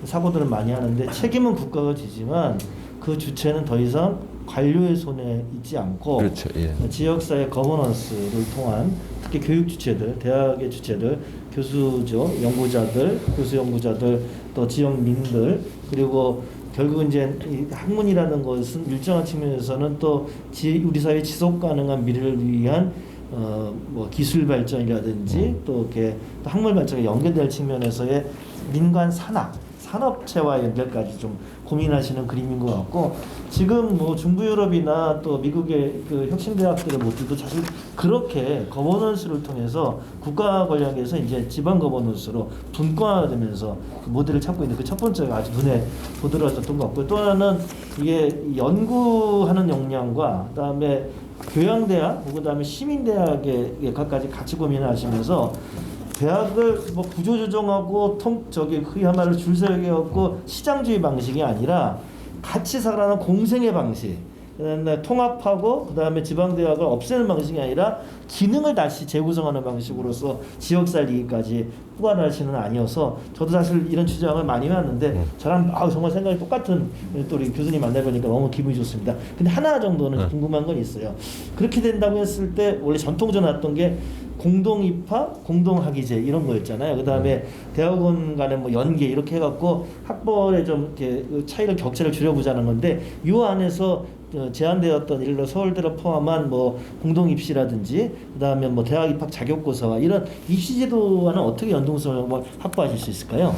사고들을 많이 하는데 책임은 국가가 지지만 그 주체는 더 이상 관료의 손에 있지 않고 그렇죠. 예. 지역사회 거버넌스를 통한 특히 교육 주체들, 대학의 주체들, 교수죠, 연구자들, 교수 연구자들, 또 지역민들 그리고 결국은 이제 이 학문이라는 것은 일정한 측면에서는 또 우리 사회 지속 가능한 미래를 위한 뭐 기술 발전이라든지 또 이렇게 또 학물 발전에 연계될 측면에서의 민간 산업체와 연결까지 좀 고민하시는 그림인 것 같고, 지금 뭐 중부 유럽이나 또 미국의 그 혁신대학들의 모두도 사실 그렇게 거버넌스를 통해서 국가 권력에서 이제 지방 거버넌스로 분과되면서 그 모델을 찾고 있는 그 첫 번째가 아주 눈에 보드라졌던 것 같고요. 또 하나는 이게 연구하는 역량과 그다음에 교양대학, 그다음에 시민대학의 역할까지 같이 고민하시면서 대학을 뭐 구조조정하고 그야말로 줄 세우고 시장주의 방식이 아니라 같이 살아가는 공생의 방식, 그다음에 통합하고 그다음에 지방대학을 없애는 방식이 아니라 기능을 다시 재구성하는 방식으로서 지역살 이익까지 포괄하시는 아니어서 저도 사실 이런 주장을 많이 해왔는데 저랑 정말 생각이 똑같은 또 우리 교수님 만나보니까 너무 기분이 좋습니다. 근데 하나 정도는 궁금한 건 있어요. 그렇게 된다고 했을 때 원래 전통적으로 났던 게 공동 입학, 공동 학위제 이런 거였잖아요. 그다음에 대학원 간의 뭐 연계 이렇게 해갖고 학벌에 좀 이렇게 차이를 격차를 줄여보자는 건데, 이 안에서 제한되었던 예를 들어 서울대를 포함한 뭐 공동 입시라든지 그다음에 뭐 대학 입학 자격고사와 이런 입시 제도와는 어떻게 연동성을 뭐 확보하실 수 있을까요?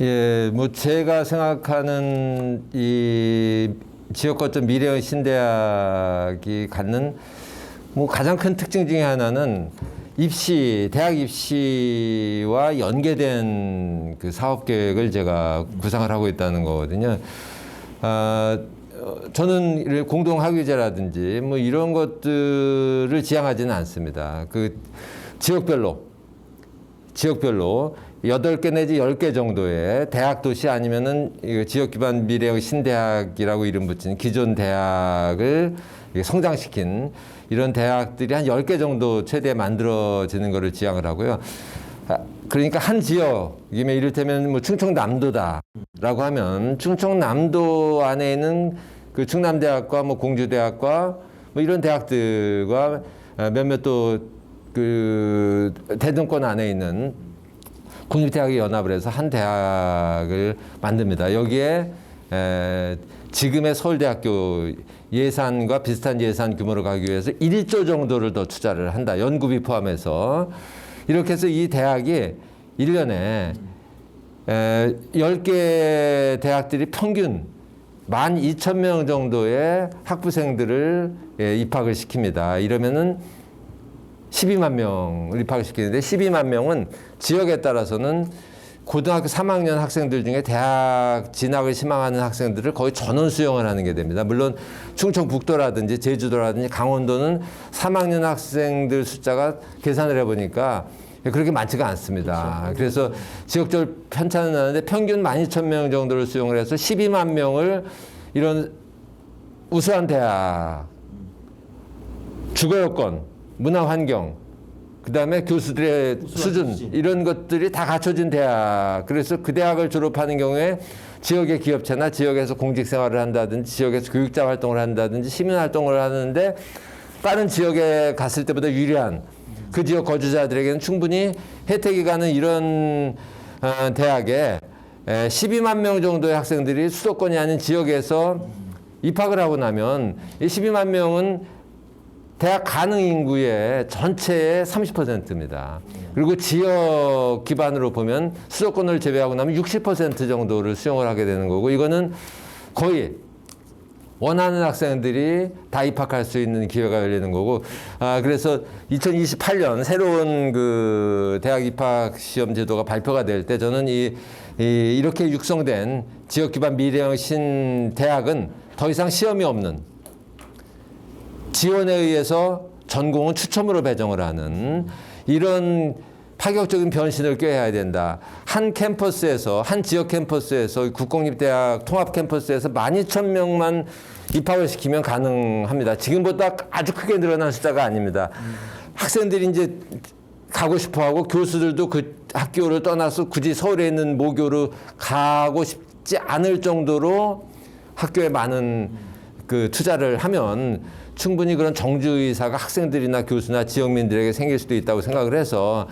예, 뭐 제가 생각하는 이 지역 거점 미래의 신대학이 갖는 뭐 가장 큰 특징 중에 하나는 대학 입시와 연계된 그 사업 계획을 제가 구상을 하고 있다는 거거든요. 저는 공동 학위제라든지 뭐 이런 것들을 지향하지는 않습니다. 그 지역별로 8개 내지 10개 정도의 대학 도시 아니면은 지역 기반 미래의 신대학이라고 이름 붙인 기존 대학을 성장시킨 이런 대학들이 한 10개 정도 최대 만들어지는 것을 지향을 하고요. 그러니까 한 지역이면 이를테면 뭐 충청남도다라고 하면 충청남도 안에 있는 그 충남대학과 뭐 공주대학과 뭐 이런 대학들과 몇몇 또 그 대등권 안에 있는 국립대학이 연합을 해서 한 대학을 만듭니다. 여기에 지금의 서울대학교 예산과 비슷한 예산 규모로 가기 위해서 1조 정도를 더 투자를 한다. 연구비 포함해서. 이렇게 해서 이 대학이 1년에 10개 대학들이 평균 12,000명 정도의 학부생들을 입학을 시킵니다. 이러면은 12만 명을 입학을 시키는데 12만 명은 지역에 따라서는 고등학교 3학년 학생들 중에 대학 진학을 희망하는 학생들을 거의 전원 수용을 하는 게 됩니다. 물론 충청북도라든지 제주도라든지 강원도는 3학년 학생들 숫자가 계산을 해보니까 그렇게 많지가 않습니다. 그래서 지역적으로 편차는 나는데 평균 12,000명 정도를 수용을 해서 12만 명을 이런 우수한 대학, 주거여건, 문화환경, 그 다음에 교수들의 수준 이런 것들이 다 갖춰진 대학. 그래서 그 대학을 졸업하는 경우에 지역의 기업체나 지역에서 공직생활을 한다든지 지역에서 교육자 활동을 한다든지 시민활동을 하는데 다른 지역에 갔을 때보다 유리한 그 지역 거주자들에게는 충분히 혜택이 가는 이런 대학에 12만 명 정도의 학생들이 수도권이 아닌 지역에서 입학을 하고 나면 이 12만 명은 대학 가능 인구의 전체의 30%입니다. 그리고 지역 기반으로 보면 수도권을 제외하고 나면 60% 정도를 수용을 하게 되는 거고, 이거는 거의 원하는 학생들이 다 입학할 수 있는 기회가 열리는 거고, 그래서 2028년 새로운 그 대학 입학 시험 제도가 발표가 될 때 저는 이렇게 육성된 지역 기반 미래형 신대학은 더 이상 시험이 없는, 지원에 의해서 전공은 추첨으로 배정을 하는 이런 파격적인 변신을 꾀해야 된다. 한 캠퍼스에서, 한 지역 캠퍼스에서, 국공립대학 통합 캠퍼스에서 12,000명만 입학을 시키면 가능합니다. 지금보다 아주 크게 늘어난 숫자가 아닙니다. 학생들이 이제 가고 싶어 하고 교수들도 그 학교를 떠나서 굳이 서울에 있는 모교로 가고 싶지 않을 정도로 학교에 많은 그 투자를 하면 충분히 그런 정주의사가 학생들이나 교수나 지역민들에게 생길 수도 있다고 생각을 해서,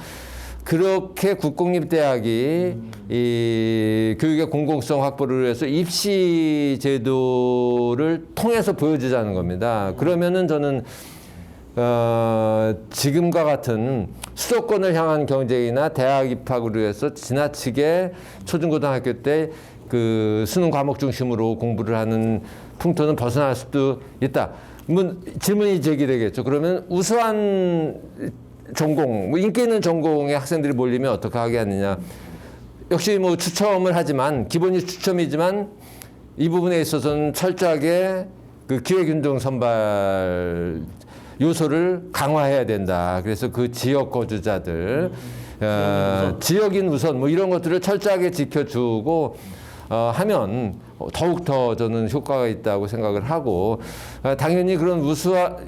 그렇게 국공립대학이 이 교육의 공공성 확보를 위해서 입시 제도를 통해서 보여주자는 겁니다. 그러면은 저는 지금과 같은 수도권을 향한 경쟁이나 대학 입학으로 해서 지나치게 초중고등학교 때 그 수능 과목 중심으로 공부를 하는 풍토는 벗어날 수도 있다. 질문이 제기되겠죠. 그러면 우수한 전공, 뭐 인기 있는 전공에 학생들이 몰리면 어떻게 하게 하느냐. 역시 뭐 추첨을 하지만, 기본이 추첨이지만 이 부분에 있어서는 철저하게 그 기회균등 선발 요소를 강화해야 된다. 그래서 그 지역 거주자들, 지역인 우선 뭐 이런 것들을 철저하게 지켜주고 하면 더욱더 저는 효과가 있다고 생각을 하고, 당연히 그런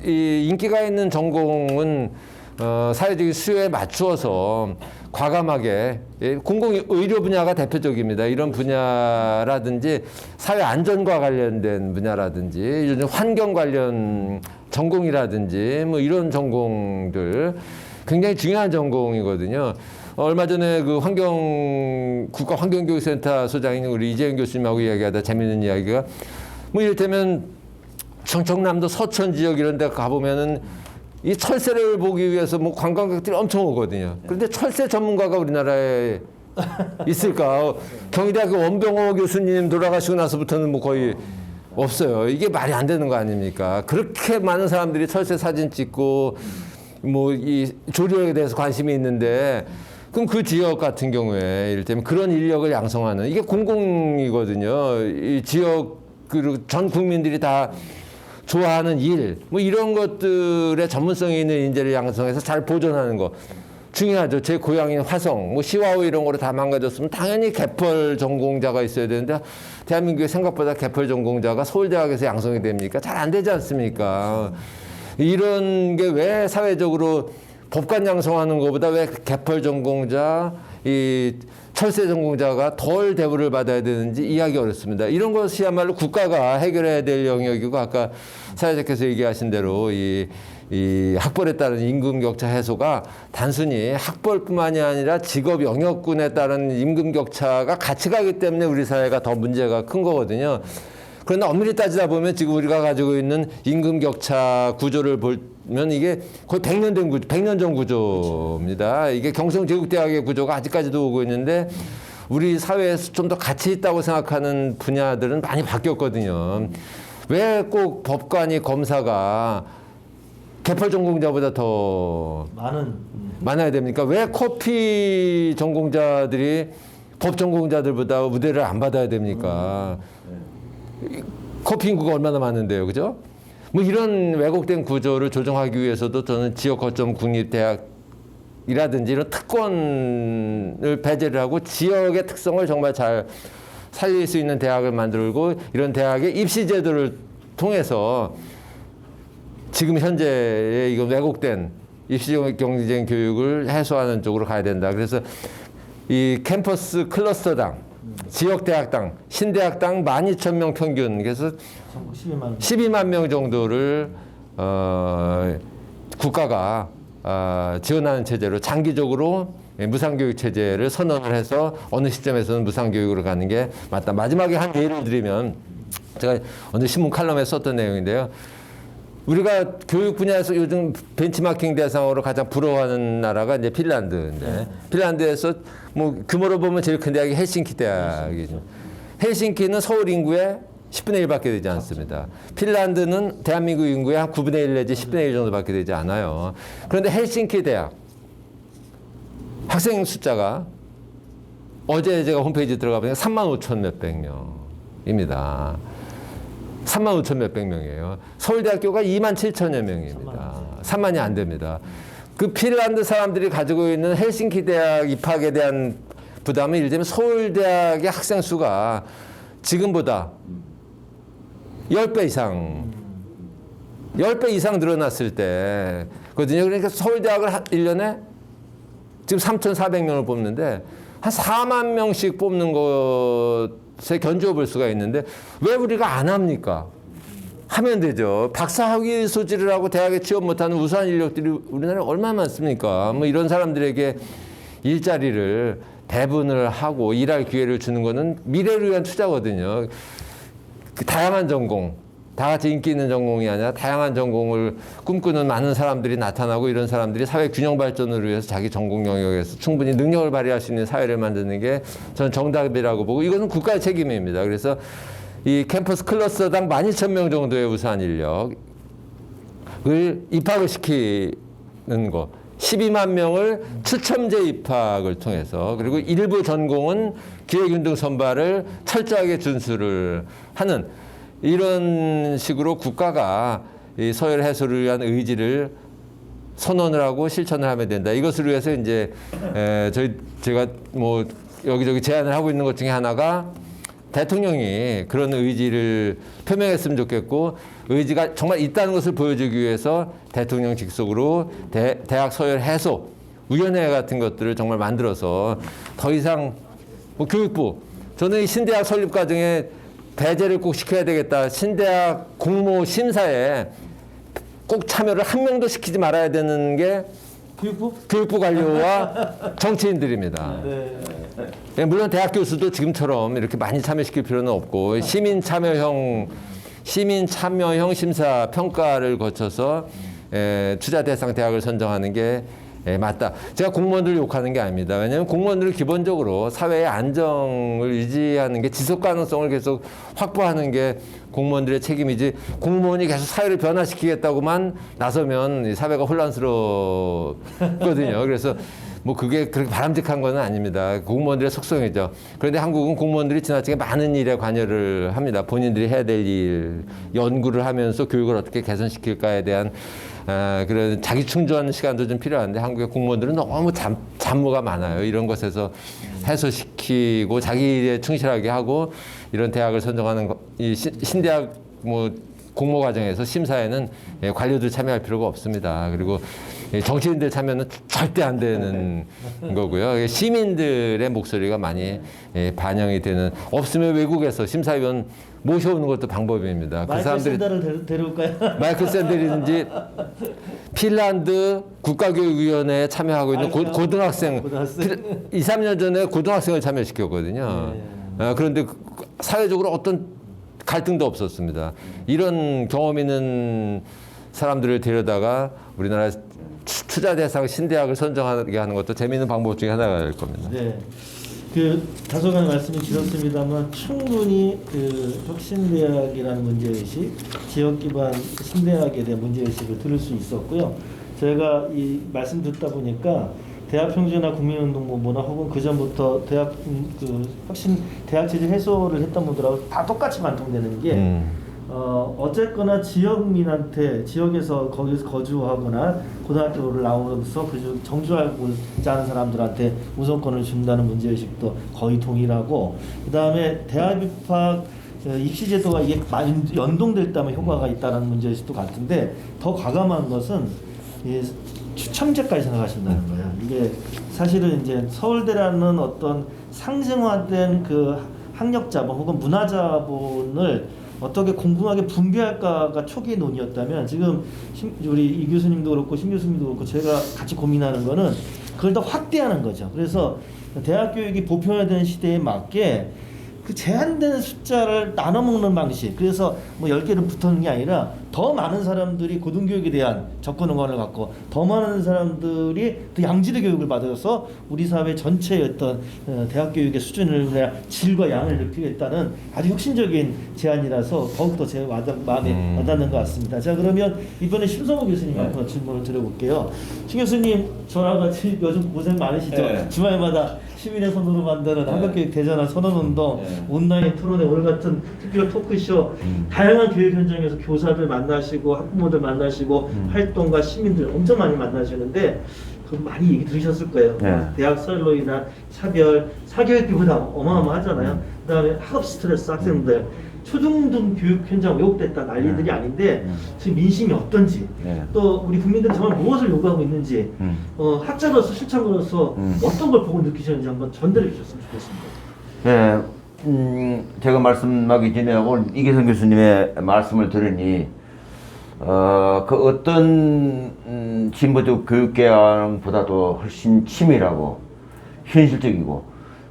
인기가 있는 전공은 사회적인 수요에 맞추어서 과감하게, 공공의료 분야가 대표적입니다. 이런 분야라든지 사회 안전과 관련된 분야라든지 요즘 환경 관련 전공이라든지 뭐 이런 전공들 굉장히 중요한 전공이거든요. 얼마 전에 그 국가환경교육센터 소장인 우리 이재영 교수님하고 이야기하다 재밌는 이야기가, 뭐 이를테면 충청남도 서천 지역 이런 데 가보면은 이 철새를 보기 위해서 뭐 관광객들이 엄청 오거든요. 그런데 철새 전문가가 우리나라에 있을까? 경희대학교 원병호 교수님 돌아가시고 나서부터는 뭐 거의 없어요. 이게 말이 안 되는 거 아닙니까? 그렇게 많은 사람들이 철새 사진 찍고 뭐 이 조류에 대해서 관심이 있는데, 그럼 그 지역 같은 경우에 이를테면 그런 인력을 양성하는, 이게 공공이거든요. 이 지역 그리고 전 국민들이 다 좋아하는 일, 뭐 이런 것들의 전문성이 있는 인재를 양성해서 잘 보존하는 거 중요하죠. 제 고향인 화성, 뭐 시와우 이런 거로 다 망가졌으면 당연히 개펄 전공자가 있어야 되는데, 대한민국에 생각보다 개펄 전공자가 서울대학에서 양성이 됩니까? 잘 안 되지 않습니까? 이런 게 왜 사회적으로 법관 양성하는 것보다 왜 개펄 전공자, 이 철새 전공자가 덜 대우를 받아야 되는지 이해하기 어렵습니다. 이런 것이야말로 국가가 해결해야 될 영역이고, 아까 사회자께서 얘기하신 대로 이 학벌에 따른 임금 격차 해소가 단순히 학벌뿐만이 아니라 직업 영역군에 따른 임금 격차가 같이 가기 때문에 우리 사회가 더 문제가 큰 거거든요. 그런데 엄밀히 따지다 보면 지금 우리가 가지고 있는 임금 격차 구조를 보면 이게 거의 100년 전 구조입니다. 이게 경성제국대학의 구조가 아직까지도 오고 있는데, 우리 사회에서 좀 더 가치 있다고 생각하는 분야들은 많이 바뀌었거든요. 왜 꼭 법관이, 검사가 개펄 전공자보다 더 많아야 됩니까? 왜 커피 전공자들이 법 전공자들보다 우대를 안 받아야 됩니까? 커피 인구가 얼마나 많은데요, 그죠? 뭐 이런 왜곡된 구조를 조정하기 위해서도 저는 지역 거점 국립대학이라든지 이런 특권을 배제를 하고 지역의 특성을 정말 잘 살릴 수 있는 대학을 만들고, 이런 대학의 입시 제도를 통해서 지금 현재의 이건 왜곡된 입시 경쟁 교육을 해소하는 쪽으로 가야 된다. 그래서 이 캠퍼스 클러스터당, 지역대학당, 신대학당 12,000명 평균, 그래서 12만 명 정도를 국가가 지원하는 체제로 장기적으로 무상교육 체제를 선언을 해서 어느 시점에서는 무상교육으로 가는 게 맞다. 마지막에 한 예를 들면, 제가 어느 신문 칼럼에 썼던 내용인데요. 우리가 교육 분야에서 요즘 벤치마킹 대상으로 가장 부러워하는 나라가 이제 핀란드인데, 핀란드에서 뭐 규모로 보면 제일 큰 대학이 헬싱키 대학이죠. 헬싱키는 서울 인구의 10분의 1밖에 되지 않습니다. 핀란드는 대한민국 인구의 한 9분의 1 내지 10분의 1 정도밖에 되지 않아요. 그런데 헬싱키 대학 학생 숫자가 어제 제가 홈페이지에 들어가 보니까 35,000 몇백 명입니다. 35,000 몇백 명이에요. 서울대학교가 27,000여 명입니다. 3만이 안 됩니다. 그 핀란드 사람들이 가지고 있는 헬싱키 대학 입학에 대한 부담은, 예를 들면 서울대학의 학생 수가 지금보다 10배 이상 늘어났을 때거든요. 그러니까 서울대학을 1년에 지금 3,400명을 뽑는데 한 4만 명씩 뽑는 것에 견주어 볼 수가 있는데, 왜 우리가 안 합니까? 하면 되죠. 박사학위 소지를 하고 대학에 취업 못하는 우수한 인력들이 우리나라에 얼마나 많습니까? 뭐 이런 사람들에게 일자리를 배분을 하고 일할 기회를 주는 거는 미래를 위한 투자거든요. 그 다양한 전공, 다 같이 인기 있는 전공이 아니라 다양한 전공을 꿈꾸는 많은 사람들이 나타나고 이런 사람들이 사회 균형 발전을 위해서 자기 전공 영역에서 충분히 능력을 발휘할 수 있는 사회를 만드는 게 저는 정답이라고 보고 이것은 국가의 책임입니다. 그래서 이 캠퍼스 클러스터당 12,000명 정도의 우수한 인력을 입학을 시키는 것. 12만 명을 추첨제 입학을 통해서 그리고 일부 전공은 기획윤등 선발을 철저하게 준수를 하는 이런 식으로 국가가 이 서열 해소를 위한 의지를 선언을 하고 실천을 하면 된다. 이것을 위해서 이제 제가 뭐 여기저기 제안을 하고 있는 것 중에 하나가 대통령이 그런 의지를 표명했으면 좋겠고 의지가 정말 있다는 것을 보여주기 위해서 대통령 직속으로 대학 서열 해소 위원회 같은 것들을 정말 만들어서 더 이상 뭐 교육부 저는 이 신대학 설립 과정에 배제를 꼭 시켜야 되겠다. 신대학 공모 심사에 꼭 참여를 한 명도 시키지 말아야 되는 게 교육부 관료와 정치인들입니다. 네. 물론 대학 교수도 지금처럼 이렇게 많이 참여시킬 필요는 없고 시민 참여형 심사 평가를 거쳐서 투자 대상 대학을 선정하는 게 맞다. 제가 공무원들 욕하는 게 아닙니다. 왜냐하면 공무원들은 기본적으로 사회의 안정을 유지하는 게 지속 가능성을 계속 확보하는 게 공무원들의 책임이지 공무원이 계속 사회를 변화시키겠다고만 나서면 사회가 혼란스럽거든요. 그래서 뭐 그게 그렇게 바람직한 건 아닙니다. 공무원들의 속성이죠. 그런데 한국은 공무원들이 지나치게 많은 일에 관여를 합니다. 본인들이 해야 될 일, 연구를 하면서 교육을 어떻게 개선시킬까에 대한 그런 자기 충전하는 시간도 좀 필요한데 한국의 공무원들은 너무 잡무가 많아요. 이런 것에서 해소시키고 자기 일에 충실하게 하고 이런 대학을 선정하는 이 신대학 뭐 공모 과정에서 심사에는 관료들 참여할 필요가 없습니다. 그리고 정치인들 참여는 절대 안 되는 거고요. 시민들의 목소리가 많이 반영이 되는 없으면 외국에서 심사위원 모셔오는 것도 방법입니다. 마이클 샌더를 데려올까요? 마이클 샌들이든지 핀란드 국가교육위원회에 참여하고 있는 고등학생 2, 3년 전에 고등학생을 참여시켰거든요. 그런데 사회적으로 어떤 갈등도 없었습니다. 이런 경험 있는 사람들을 데려다가 우리나라 투자 대상 신대학을 선정하게 하는 것도 재미있는 방법 중에 하나가 될 겁니다. 네. 그 다소간 말씀이 길었습니다만 충분히 그 혁신대학이라는 문제의식, 지역 기반 신대학에 대한 문제의식을 들을 수 있었고요. 제가 이 말씀 듣다 보니까 대학평준화 국민운동본부나 혹은 그 전부터 대학 그 혁신 대학 체제 해소를 했던 분들하고 다 똑같이 관통되는 게 어쨌거나 지역민한테 지역에서 거기서 거주하거나 고등학교를 나오면서 그 정주하고자 하는 사람들한테 우선권을 준다는 문제의식도 거의 동일하고 그 다음에 대학 입학 입시 제도가 이게 많이 연동될 때 효과가 있다는 문제의식도 같은데 더 과감한 것은 추첨제까지 생각하신다는 거예요. 이게 사실은 이제 서울대라는 어떤 상징화된 그 학력자본 혹은 문화자본을 어떻게 공공하게 분배할까가 초기의 논의였다면 지금 우리 이 교수님도 그렇고 신 교수님도 그렇고 제가 같이 고민하는 거는 그걸 더 확대하는 거죠. 그래서 대학 교육이 보편화되는 시대에 맞게 그 제한된 숫자를 나눠 먹는 방식. 그래서 뭐 10개를 붙는 게 아니라 더 많은 사람들이 고등교육에 대한 접근 응원을 갖고 더 많은 사람들이 또 양질의 교육을 받아서 우리 사회 전체의 어떤 대학 교육의 수준을 질과 양을 높이겠다는 아주 혁신적인 제안이라서 더욱더 제 마음에 와닿는 것 같습니다. 자, 그러면 이번에 심성호 교수님한테 질문을 드려볼게요. 신 교수님 저랑 같이 요즘 고생 많으시죠? 주말마다 시민의 손으로 만드는 한국교육 대전환 선언운동, 온라인 토론회, 오늘 같은 특별 토크쇼, 다양한 교육 현장에서 교사들 만나시고 학부모들 만나시고 활동가 시민들 엄청 많이 만나시는데 그 많이 얘기 들으셨을 거예요. 대학 서열로 인한 차별, 사교육비보다 어마어마하잖아요. 그다음에 학업 스트레스 학생들. 초중등 교육 현장 왜곡됐다 난리들이 아닌데 지금 민심이 어떤지 또 우리 국민들은 정말 무엇을 요구하고 있는지 학자로서 실천으로서 어떤 걸 보고 느끼셨는지 한번 전달해 주셨으면 좋겠습니다. 네, 제가 말씀하기 전에 오늘 이계성 교수님의 말씀을 들으니 그 어떤 진보적 교육개혁보다도 훨씬 치밀하고 현실적이고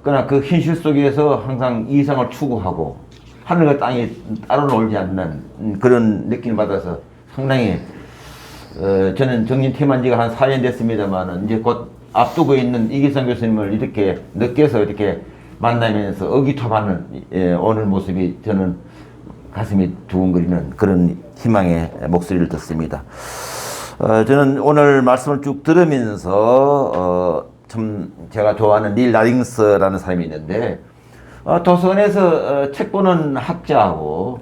그러나 그 현실 속에서 항상 이상을 추구하고 하늘과 땅이 따로 놀지 않는 그런 느낌을 받아서 상당히 저는 정신 퇴임한 지가 한 4년 됐습니다만은 이제 곧 앞두고 있는 이기성 교수님을 이렇게 늦게서 이렇게 만나면서 의기투합하는 오늘 모습이 저는 가슴이 두근거리는 그런 희망의 목소리를 듣습니다. 저는 오늘 말씀을 쭉 들으면서 참 제가 좋아하는 닐 라딩스라는 사람이 있는데 도서관에서 책 보는 학자하고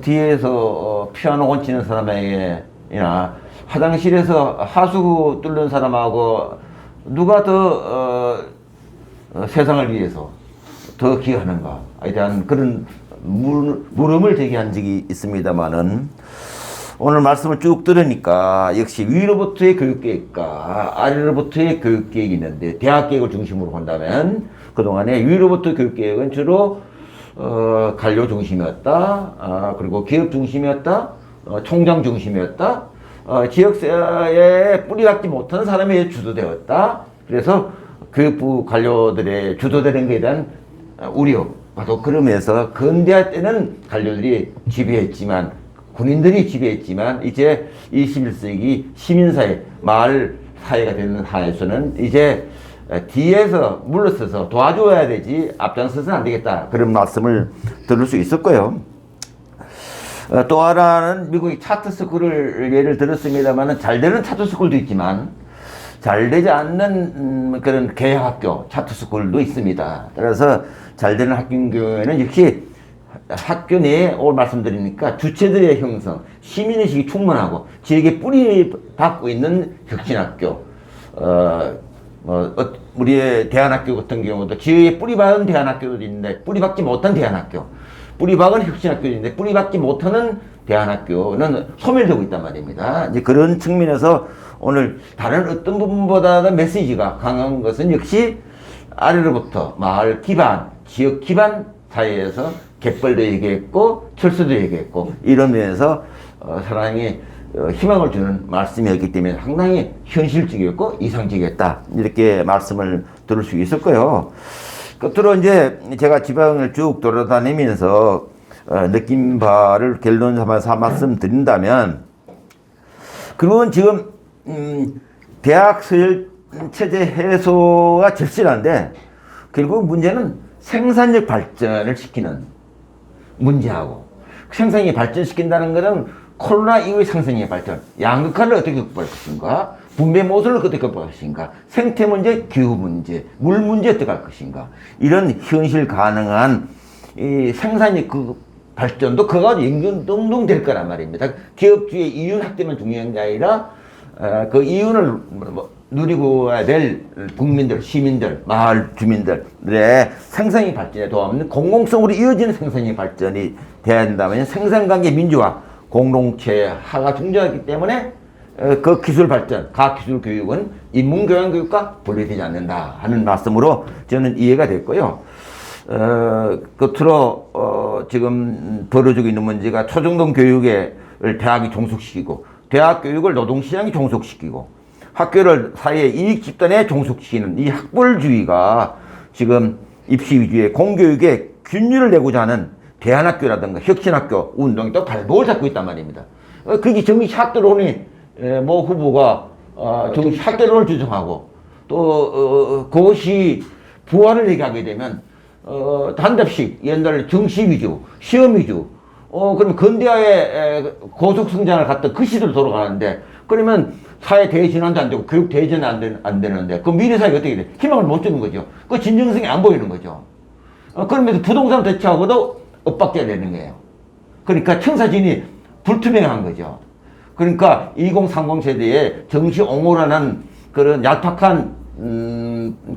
뒤에서 피아노 곤치는 사람에게나 화장실에서 하수 뚫는 사람하고 누가 더 세상을 위해서 더 기여하는가에 대한 그런 물음을 제기한 적이 있습니다만은 오늘 말씀을 쭉 들으니까 역시 위로부터의 교육계획과 아래로부터의 교육계획이 있는데 대학계획을 중심으로 본다면 그동안에 위로부터 교육계획은 주로 관료 중심이었다. 그리고 기업 중심이었다. 총장 중심이었다. 지역사회에 뿌리박지 못한 사람이 주도되었다. 그래서 교육부 관료들의 주도되는 것에 대한 우려도 그러면서 근대화 때는 관료들이 지배했지만 군인들이 지배했지만 이제 21세기 시민사회, 마을 사회가 되는 하에서는 이제 뒤에서 물러서서 도와줘야 되지 앞장서서는 안 되겠다. 그런 말씀을 들을 수 있었고요. 또 하나는 미국의 차트스쿨을 예를 들었습니다만 잘 되는 차트스쿨도 있지만 잘 되지 않는 그런 개혁학교 차트스쿨도 있습니다. 그래서 잘 되는 학교인 경우에는 역시 학교 내에 오늘 말씀드리니까 주체들의 형성, 시민의식이 충만하고 지역에 뿌리 박고 있는 혁신학교, 우리의 대안학교 같은 경우도 지역에 뿌리 박은 대안학교도 있는데 뿌리 박지 못한 대안학교, 뿌리 박은 혁신학교도 있는데 뿌리 박지 못하는 대안학교는 소멸되고 있단 말입니다. 이제 그런 측면에서 오늘 다른 어떤 부분보다 메시지가 강한 것은 역시 아래로부터 마을 기반, 지역 기반 사회에서 갯벌도 얘기했고 철수도 얘기했고 이런 면에서 사랑에 희망을 주는 말씀이었기 때문에 상당히 현실적이었고 이상적이었다 이렇게 말씀을 들을 수 있었고요. 끝으로 이제 제가 지방을 쭉 돌아다니면서 느낀 바를 결론 삼아서 말씀드린다면 그건 지금 대학 서열 체제 해소가 절실한데 결국 문제는 생산력 발전을 시키는 문제하고 생산력이 발전시킨다는 것은 코로나 이후의 생산력의 발전, 양극화를 어떻게 극복할 것인가, 분배 모순을 어떻게 극복할 것인가, 생태 문제, 기후 문제, 물 문제 어떻게 할 것인가 이런 현실 가능한 이 생산력 그 발전도 그거가 연동될 거란 말입니다. 기업주의 이윤 확대만 중요한 게 아니라 그 이윤을 누리고 될 국민들, 시민들, 마을 주민들의 생산력 발전에 도움하는 공공성으로 이어지는 생산력 발전이 돼야 된다면 생산관계 민주화, 공동체화가 중요하기 때문에 그 기술 발전, 과학기술 교육은 인문교양 교육과 분리되지 않는다 하는 말씀으로 저는 이해가 됐고요. 끝으로 지금 벌어지고 있는 문제가 초중등 교육을 대학이 종속시키고 대학 교육을 노동시장이 종속시키고 학교를 사회의 이익 집단에 종속시키는 이 학벌주의가 지금 입시 위주의 공교육에 균열을 내고자 하는 대안학교라든가 혁신학교 운동이 또 발목을 잡고 있단 말입니다. 그게 정치 학대론이 모 후보가 정치 학대론을 주장하고 또 그것이 부활을 얘기하게 되면 단답식 옛날 정시 위주, 시험 위주 그럼 근대화의 고속 성장을 갖던 그 시대로 돌아가는데 그러면 사회 대진환도 안 되고 교육 대진은 안 되는데 그 미래 사회가 어떻게 돼? 희망을 못 주는 거죠. 그 진정성이 안 보이는 거죠. 그러면서 부동산 대체하고도 엇박자가 되는 거예요. 그러니까 청사진이 불투명한 거죠. 그러니까 2030 세대에 정시 옹호라는 그런 얄팍한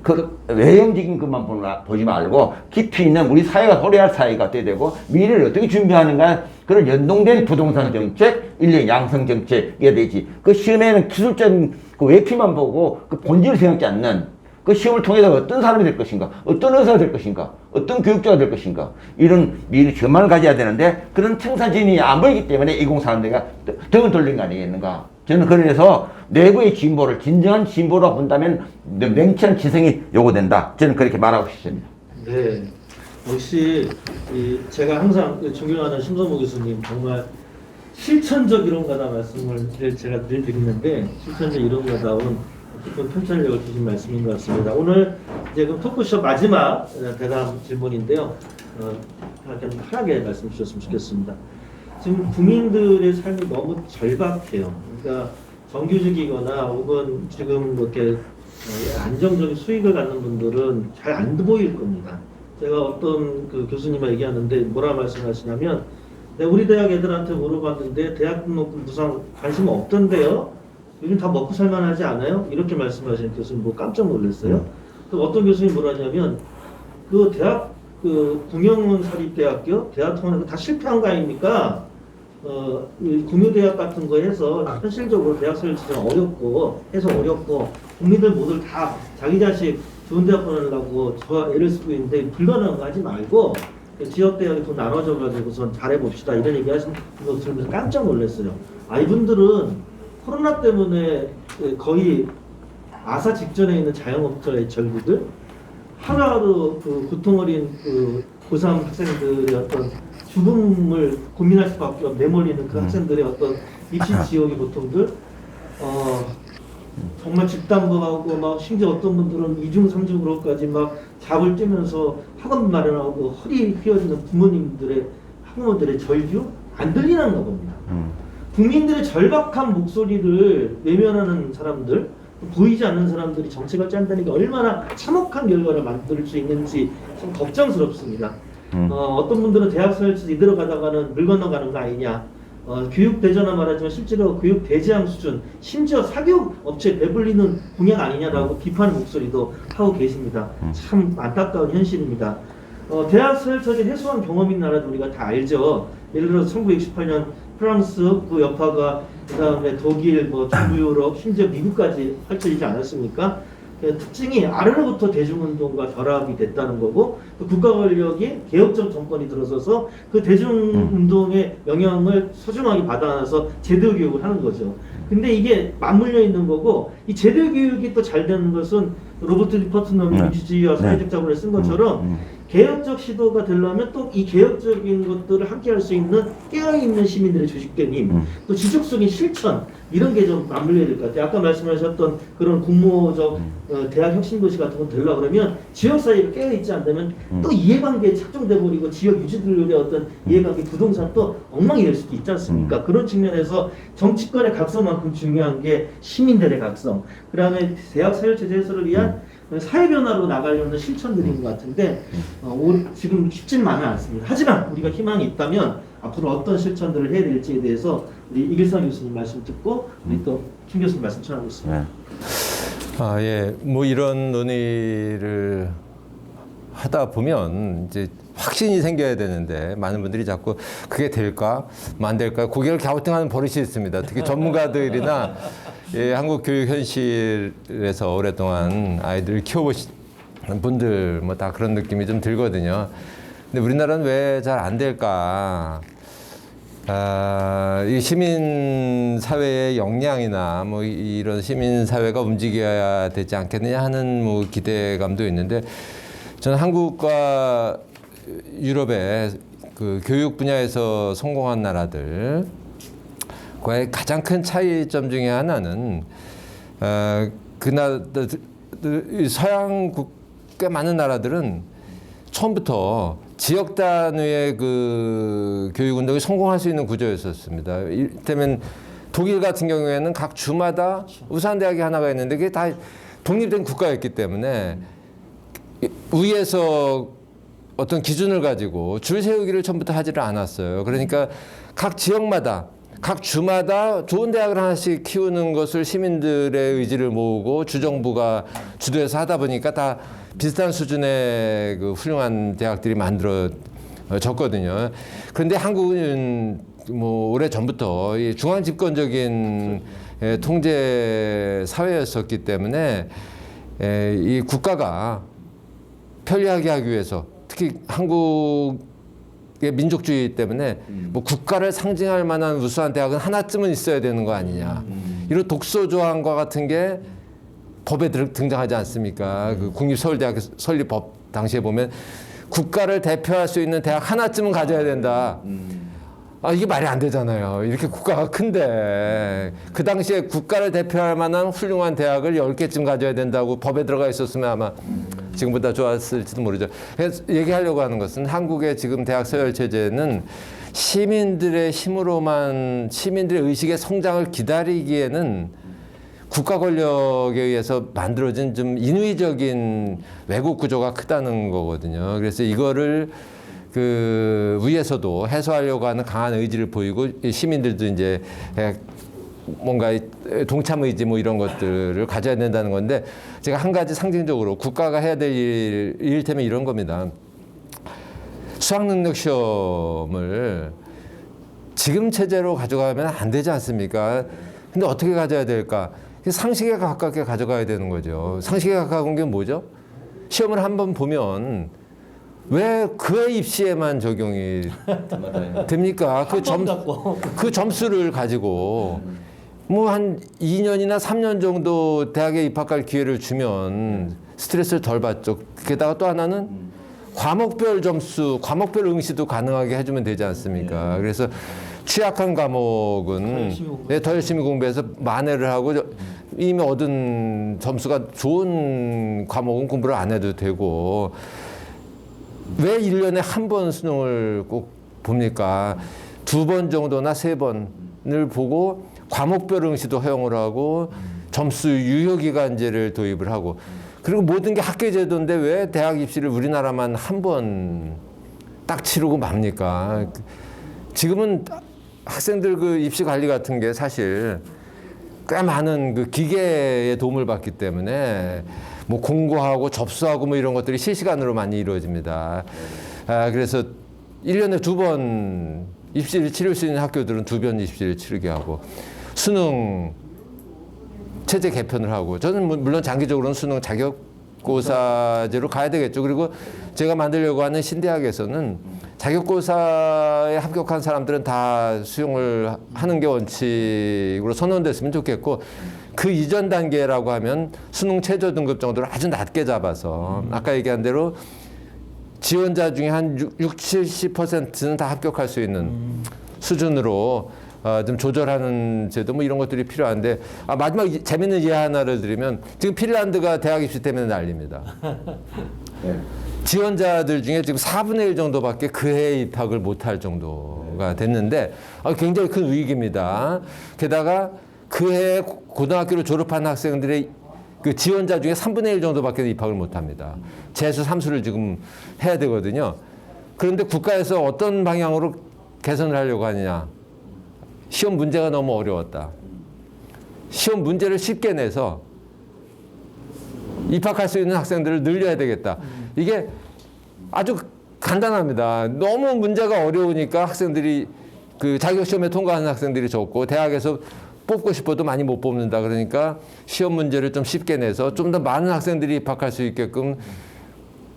그 외형적인 것만 보지 말고 깊이 있는 우리 사회가 호래할 사회가 돼야 되고 미래를 어떻게 준비하는가 그런 연동된 부동산 정책, 인력 양성 정책이 되지. 그 시험에는 기술적인 그 외피만 보고 그 본질을 생각지 않는 그 시험을 통해서 어떤 사람이 될 것인가, 어떤 의사가 될 것인가, 어떤 교육자가 될 것인가 이런 미래 전망을 가져야 되는데 그런 청사진이 안 보이기 때문에 2030대가 등을 돌린 거 아니겠는가. 저는 그래서 내부의 진보를 진정한 진보로 본다면 맹치한 지성이 요구된다. 저는 그렇게 말하고 싶습니다. 네. 역시 제가 항상 존경하는 심성모 교수님 정말 실천적 이론가다 말씀을 제가 늘 드리는데 실천적 이론가다운 깊은 통찰력을 주신 말씀인 것 같습니다. 오늘 이제 그 토크쇼 마지막 대담 질문인데요. 좀 편하게 말씀 주셨으면 좋겠습니다. 지금 국민들의 삶이 너무 절박해요. 그러니까 정규직이거나 혹은 지금 이렇게 안정적인 수익을 갖는 분들은 잘 안 보일 겁니다. 제가 어떤 그 교수님과 얘기하는데 뭐라 말씀하시냐면 우리 대학 애들한테 물어봤는데 대학 등록금 무상 관심 없던데요? 요즘 다 먹고 살만하지 않아요? 이렇게 말씀하시는 교수님 뭐 깜짝 놀랐어요. 또 어떤 교수님이 뭐라냐면 그 대학 그 공영원 사립대학교 대학통합 다 실패한 거 아닙니까? 국유대학 같은 거 해서 현실적으로 대학 설치는 어렵고 해서 어렵고 국민들 모두 다 자기 자식 좋은 대학 보내려고 저 애를 쓰고 있는데 불가능한 거 하지 말고 지역 대학에 돈 나눠줘가지고선 잘해봅시다 이런 얘기 하시는 거 들으면서 깜짝 놀랐어요. 이분들은 코로나 때문에 거의 아사 직전에 있는 자영업자의 절구들 하루하루 그 고통 어린 그 고3 학생들의 어떤 죽음을 고민할 수밖에 없는 내몰리는 그 학생들의 어떤 입시 지옥의 고통들 정말 집단부하고 막 심지어 어떤 분들은 2중 3중으로까지 막 잡을 뛰면서 학원 마련하고 허리 휘어지는 부모님들의 학부모들의 절규 안 들리는 겁니다. 국민들의 절박한 목소리를 외면하는 사람들 보이지 않는 사람들이 정책을 짠다는 게 얼마나 참혹한 결과를 만들 수 있는지 좀 걱정스럽습니다. 어떤 분들은 대학 설치 이대로 가다가는 물 건너가는 거 아니냐. 교육 대전화 말하지만 실제로 교육 대재앙 수준, 심지어 사교육 업체 배불리는 공약 아니냐라고 비판 목소리도 하고 계십니다. 참 안타까운 현실입니다. 대학 설치를 해소한 경험인 나라도 우리가 다 알죠. 예를 들어 1968년 프랑스 그 여파가 그다음에 독일, 뭐 중부 유럽, 심지어 미국까지 펼쳐지지 않았습니까? 특징이 아래로부터 대중운동과 결합이 됐다는 거고 그 국가 권력이 개혁적 정권이 들어서서 그 대중운동의 영향을 소중하게 받아놔서 제도 교육을 하는 거죠. 근데 이게 맞물려 있는 거고 이 제도 교육이 또 잘 되는 것은 로버트 리퍼트넘이 민주주의와 사회적 자본을 쓴 것처럼 개혁적 시도가 되려면 또 이 개혁적인 것들을 함께 할 수 있는 깨어있는 시민들의 조직된 힘, 또 지속적인 실천 이런 게 좀 맞물려야 될 것 같아요. 아까 말씀하셨던 그런 공모적 대학 혁신도시 같은 건 되려고 그러면 지역사회가 깨어있지 않다면 또 이해관계에 착종돼 버리고 지역 유지들의 어떤 이해관계 부동산 또 엉망이 될 수도 있지 않습니까? 그런 측면에서 정치권의 각성만큼 중요한 게 시민들의 각성, 그 다음에 대학 사회체제 해소를 위한 사회 변화로 나가려는 실천들인 것 같은데 지금 쉽지만은 않습니다. 하지만 우리가 희망이 있다면 앞으로 어떤 실천들을 해야 될지에 대해서 우리 이길상 교수님 말씀 듣고 우리 또 김 교수님 말씀 전하겠습니다. 예, 뭐 이런 논의를 하다 보면 이제 확신이 생겨야 되는데 많은 분들이 자꾸 그게 될까, 안 될까 고개를 갸우뚱하는 버릇이 있습니다. 특히 전문가들이나 예, 한국 교육 현실에서 오랫동안 아이들을 키워보신 분들 뭐 다 그런 느낌이 좀 들거든요. 근데 우리나라는 왜 잘 안 될까? 이 시민 사회의 역량이나 뭐 이런 시민 사회가 움직여야 되지 않겠느냐 하는 뭐 기대감도 있는데 저는 한국과 유럽의 그 교육 분야에서 성공한 나라들 과의 가장 큰 차이점 중에 하나는 서양 국가 많은 나라들은 처음부터 지역 단위의 그 교육 운동이 성공할 수 있는 구조였었습니다. 이를테면 독일 같은 경우에는 각 주마다 우수한 대학이 하나가 있는데 그게 다 독립된 국가였기 때문에 위에서 어떤 기준을 가지고 줄 세우기를 처음부터 하지를 않았어요. 그러니까 각 지역마다 각 주마다 좋은 대학을 하나씩 키우는 것을 시민들의 의지를 모으고 주정부가 주도해서 하다 보니까 다 비슷한 수준의 그 훌륭한 대학들이 만들어졌거든요. 그런데 한국은 뭐 오래 전부터 이 중앙 집권적인 통제 사회였었기 때문에 이 국가가 편리하게 하기 위해서 특히 한국의 민족주의 때문에 뭐 국가를 상징할 만한 우수한 대학은 하나쯤은 있어야 되는 거 아니냐. 이런 독소 조항과 같은 게 법에 등장하지 않습니까? 그 국립서울대학교 설립법 당시에 보면 국가를 대표할 수 있는 대학 하나쯤은 가져야 된다. 아, 이게 말이 안 되잖아요. 이렇게 국가가 큰데. 그 당시에 국가를 대표할 만한 훌륭한 대학을 10개쯤 가져야 된다고 법에 들어가 있었으면 아마 지금보다 좋았을지도 모르죠. 그래서 얘기하려고 하는 것은 한국의 지금 대학 서열 체제는 시민들의 힘으로만 시민들의 의식의 성장을 기다리기에는 국가 권력에 의해서 만들어진 좀 인위적인 왜곡 구조가 크다는 거거든요. 그래서 이거를 그 위에서도 해소하려고 하는 강한 의지를 보이고 시민들도 이제 뭔가 동참 의지 뭐 이런 것들을 가져야 된다는 건데 제가 한 가지 상징적으로 국가가 해야 될 이를테면 이런 겁니다. 수학 능력 시험을 지금 체제로 가져가면 안 되지 않습니까? 근데 어떻게 가져야 될까? 상식에 가깝게 가져가야 되는 거죠. 상식에 가까운 게 뭐죠? 시험을 한번 보면 왜 그 입시에만 적용이 됩니까? 그 점수를 가지고 뭐 한 2년이나 3년 정도 대학에 입학할 기회를 주면 스트레스를 덜 받죠. 게다가 또 하나는 과목별 점수, 과목별 응시도 가능하게 해주면 되지 않습니까? 그래서 취약한 과목은 더 열심히 공부해서 만회를 하고 이미 얻은 점수가 좋은 과목은 공부를 안 해도 되고 왜 1년에 한 번 수능을 꼭 봅니까? 2번 정도나 3번을 보고 과목별 응시도 허용을 하고 점수 유효기간제를 도입을 하고 그리고 모든 게 학계제도인데 왜 대학 입시를 우리나라만 한 번 딱 치르고 맙니까? 지금은 학생들 그 입시 관리 같은 게 사실 꽤 많은 그 기계의 도움을 받기 때문에 뭐 공고하고 접수하고 뭐 이런 것들이 실시간으로 많이 이루어집니다. 그래서 1년에 2번 입시를 치를 수 있는 학교들은 2번 입시를 치르게 하고 수능 체제 개편을 하고 저는 물론 장기적으로는 수능 자격고사제로 가야 되겠죠. 그리고 제가 만들려고 하는 신대학에서는 자격고사에 합격한 사람들은 다 수용을 하는 게 원칙으로 선언됐으면 좋겠고 그 이전 단계라고 하면 수능 최저 등급 정도를 아주 낮게 잡아서 아까 얘기한 대로 지원자 중에 한 60-70%는 다 합격할 수 있는 수준으로 좀 조절하는 제도 뭐 이런 것들이 필요한데 마지막 재밌는 예 하나를 드리면 지금 핀란드가 대학 입시 때문에 난립니다. 네. 지원자들 중에 지금 4분의 1 정도밖에 그 해에 입학을 못할 정도가 됐는데 굉장히 큰 위기입니다. 게다가 그 해에 고등학교를 졸업한 학생들의 그 지원자 중에 3분의 1 정도밖에 입학을 못합니다. 재수 3수를 지금 해야 되거든요. 그런데 국가에서 어떤 방향으로 개선을 하려고 하느냐. 시험 문제가 너무 어려웠다. 시험 문제를 쉽게 내서 입학할 수 있는 학생들을 늘려야 되겠다. 이게 아주 간단합니다. 너무 문제가 어려우니까 학생들이 그 자격시험에 통과하는 학생들이 적고 대학에서 뽑고 싶어도 많이 못 뽑는다. 그러니까 시험 문제를 좀 쉽게 내서 좀 더 많은 학생들이 입학할 수 있게끔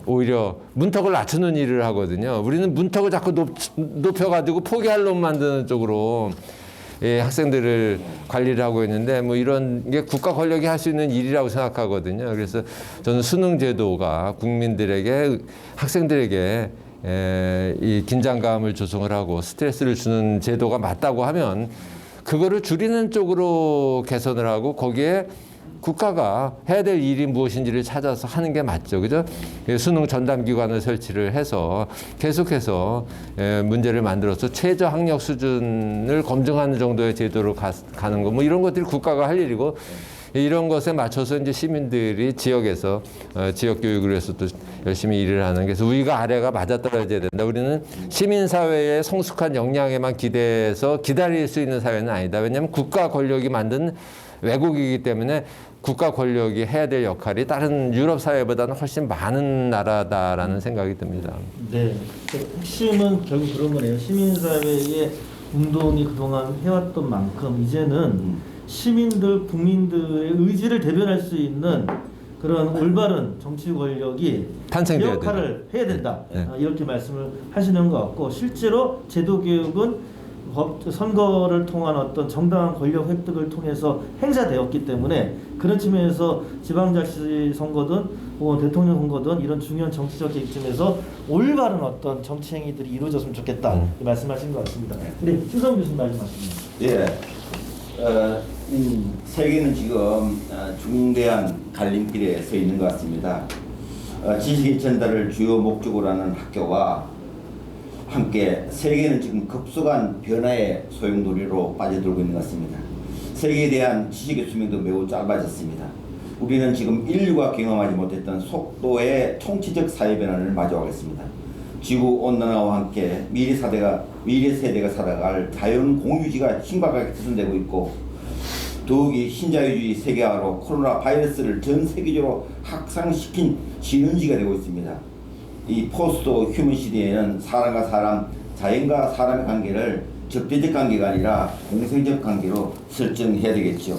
오히려 문턱을 낮추는 일을 하거든요. 우리는 문턱을 자꾸 높여가지고 포기할 놈 만드는 쪽으로 학생들을 관리를 하고 있는데 뭐 이런 게 국가 권력이 할 수 있는 일이라고 생각하거든요. 그래서 저는 수능 제도가 국민들에게 학생들에게 이 긴장감을 조성을 하고 스트레스를 주는 제도가 맞다고 하면 그거를 줄이는 쪽으로 개선을 하고 거기에 국가가 해야 될 일이 무엇인지를 찾아서 하는 게 맞죠. 그죠? 수능 전담기관을 설치를 해서 계속해서 문제를 만들어서 최저 학력 수준을 검증하는 정도의 제도로 가는 거, 뭐 이런 것들이 국가가 할 일이고 이런 것에 맞춰서 이제 시민들이 지역에서 지역 교육을 위해서 또 열심히 일을 하는 그래서 위가 아래가 맞아떨어져야 된다. 우리는 시민사회의 성숙한 역량에만 기대해서 기다릴 수 있는 사회는 아니다. 왜냐하면 국가 권력이 만든 왜곡이기 때문에 국가 권력이 해야 될 역할이 다른 유럽 사회보다는 훨씬 많은 나라다라는 생각이 듭니다. 네, 핵심은 결국 그런 거네요. 시민사회의 운동이 그동안 해왔던 만큼 이제는 시민들, 국민들의 의지를 대변할 수 있는 그런 올바른 정치 권력이 그 역할을 해야 된다. 네. 이렇게 말씀을 하시는 것 같고 실제로 제도 교육은 선거를 통한 어떤 정당한 권력 획득을 통해서 행사되었기 때문에 그런 측면에서 지방자치 선거든 혹은 대통령 선거든 이런 중요한 정치적 계획쯤에서 올바른 어떤 정치 행위들이 이루어졌으면 좋겠다 이 말씀하신 것 같습니다. 우리 신성 교수님 말씀하십니다. 예. 세계는 지금 중대한 갈림길에 서 있는 것 같습니다. 지식의 전달을 주요 목적으로 하는 학교와 함께 세계는 지금 급속한 변화의 소용돌이로 빠져들고 있는 것 같습니다. 세계에 대한 지식의 수명도 매우 짧아졌습니다. 우리는 지금 인류가 경험하지 못했던 속도의 총체적 사회 변화를 마주하고 있습니다. 지구 온난화와 함께 미래 세대가 살아갈 자연 공유지가 심각하게 훼손되고 있고, 더욱이 신자유주의 세계화로 코로나 바이러스를 전 세계적으로 확산시킨 신혼지가 되고 있습니다. 이 포스트 휴먼 시대에는 사람과 사람, 자연과 사람의 관계를 적대적 관계가 아니라 공생적 관계로 설정해야 되겠죠.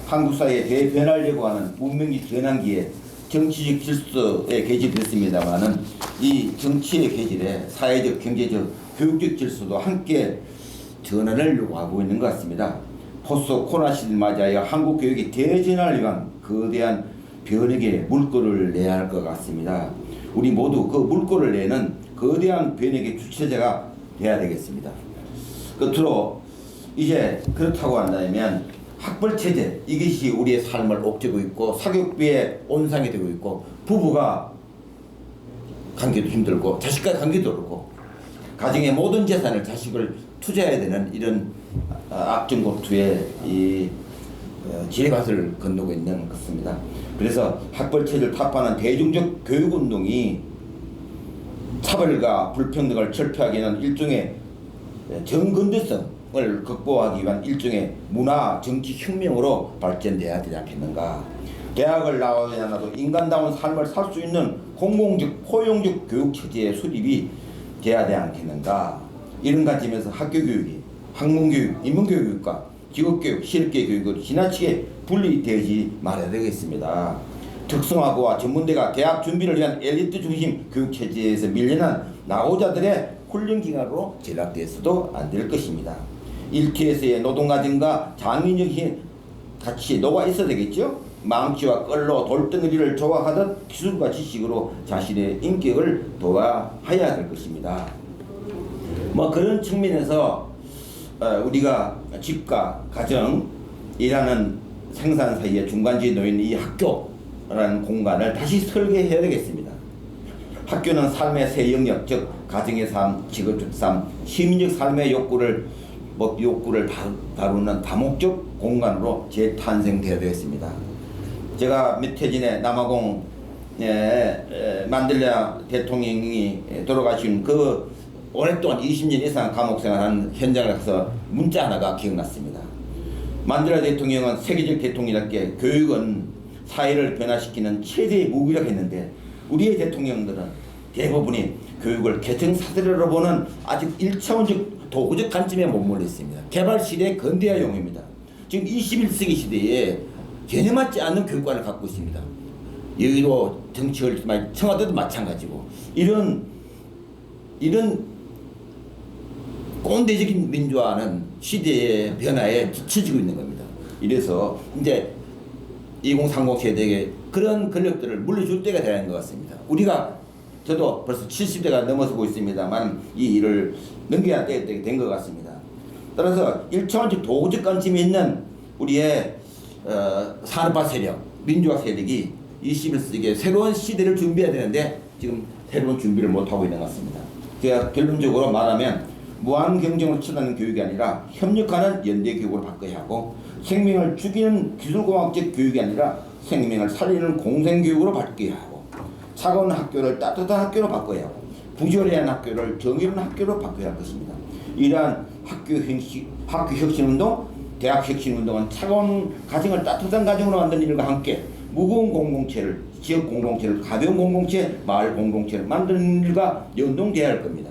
한국 사회의 대변화를 예고하는 문명적 전환기에 정치적 질서에 개집됐습니다만은 이 정치의 계질에 사회적, 경제적, 교육적 질서도 함께 전환을 요구하고 있는 것 같습니다. 포스트 코로나 시대를 맞이하여 한국 교육이 대전환을 위한 거대한 변혁의 물꼬를 내야 할 것 같습니다. 우리 모두 그 물꼬를 내는 거대한 변혁의 주체자가 돼야 되겠습니다. 끝으로 이제 그렇다고 한다면 학벌체제, 이것이 우리의 삶을 옥죄고 있고 사교육비에 온상이 되고 있고 부부가 관계도 힘들고 자식과 관계도 그렇고 가정의 모든 재산을 자식을 투자해야 되는 이런 악정고투의 이 지뢰밭을 건너고 있는 것입니다. 그래서 학벌체제를 타파하는 대중적 교육운동이 차별과 불평등을 철폐하기 위한 일종의 정근대성을 극복하기 위한 일종의 문화 정치 혁명으로 발전돼야 되지 않겠는가. 대학을 나오지 않아도 인간다운 삶을 살 수 있는 공공적 포용적 교육체제의 수립이 돼야 되지 않겠는가. 이런 관점에서 학교교육이 학문교육, 인문교육과 직업교육, 실업계교육으로 지나치게 분리되지 말아야 되겠습니다. 특성화고와 전문대가 대학 준비를 위한 엘리트 중심 교육체제에서 밀려난 나오자들의 훈련기관으로 전락돼서도 안 될 것입니다. 일티에서의 노동과정과 장인적인 같이 녹아 있어야 되겠죠. 망치와 끌로 돌덩어리를 조각하듯 기술과 지식으로 자신의 인격을 도와야 될 것입니다. 뭐 그런 측면에서 우리가 집과 가정, 일하는 생산 사이에 중간지에 놓인 이 학교라는 공간을 다시 설계해야 되겠습니다. 학교는 삶의 새 영역, 즉 가정의 삶, 직업적 삶, 시민적 삶의 욕구를 다루는 다목적 공간으로 재탄생되어야 되겠습니다. 제가 몇해 전에 남아공 만델라 대통령이 돌아가신 그 오랫동안 20년 이상 감옥 생활한 현장을 가서 문자 하나가 기억났습니다. 만델라 대통령은 세계적 대통령답게 교육은 사회를 변화시키는 최대의 무기라고 했는데 우리의 대통령들은 대부분이 교육을 계층 사대로 보는 아직 1차원적 도구적 관점에 머물러 있습니다. 개발 시대의 근대화용입니다. 지금 21세기 시대에 전혀 맞지 않는 교육관을 갖고 있습니다. 여기도 정치를 청와대도 마찬가지고 이런 꼰대적인 민주화는 시대의 변화에 뒤처지고 있는 겁니다. 이래서 이제 2030 세대에게 그런 권력들을 물려줄 때가 되는 것 같습니다. 저도 벌써 70대가 넘어서고 있습니다만 이 일을 넘겨야 된 것 같습니다. 따라서 1차원적 도구적 관점이 있는 우리의 산업화 세력, 민주화 세력이 21세기에 새로운 시대를 준비해야 되는데 지금 새로운 준비를 못하고 있는 것 같습니다. 제가 결론적으로 말하면 무한 경쟁을 치닫는 교육이 아니라 협력하는 연대 교육으로 바꿔야 하고 생명을 죽이는 기술공학적 교육이 아니라 생명을 살리는 공생교육으로 바뀌어야 하고 차가운 학교를 따뜻한 학교로 바꿔야 하고 부조리한 학교를 정의로운 학교로 바꿔야 할 것입니다. 이러한 학교 혁신운동, 대학 혁신운동은 차가운 가정을 따뜻한 가정으로 만드는 일과 함께 무거운 공동체를, 지역 공동체를 가벼운 공동체, 마을 공동체를 만드는 일과 연동돼야 할 겁니다.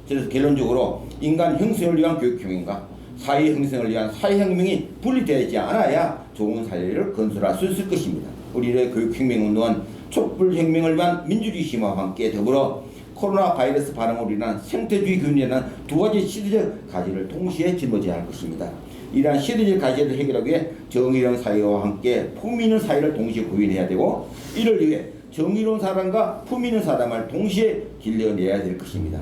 그래서 결론적으로 인간 형성을 위한 교육혁명과 사회 형성을 위한 사회혁명이 분리되지 않아야 좋은 사회를 건설할 수 있을 것입니다. 우리의 교육혁명운동은 촛불혁명을 위한 민주주의 심화와 함께 더불어 코로나 바이러스 반응으로 인한 생태주의 균열이라는 두 가지 시대적 과제를 동시에 짊어져야 할 것입니다. 이러한 시대적 과제를 해결하기 위해 정의로운 사회와 함께 품위 있는 사회를 동시에 구현해야 되고 이를 위해 정의로운 사람과 품 있는 사람을 동시에 길러내야 될 것입니다.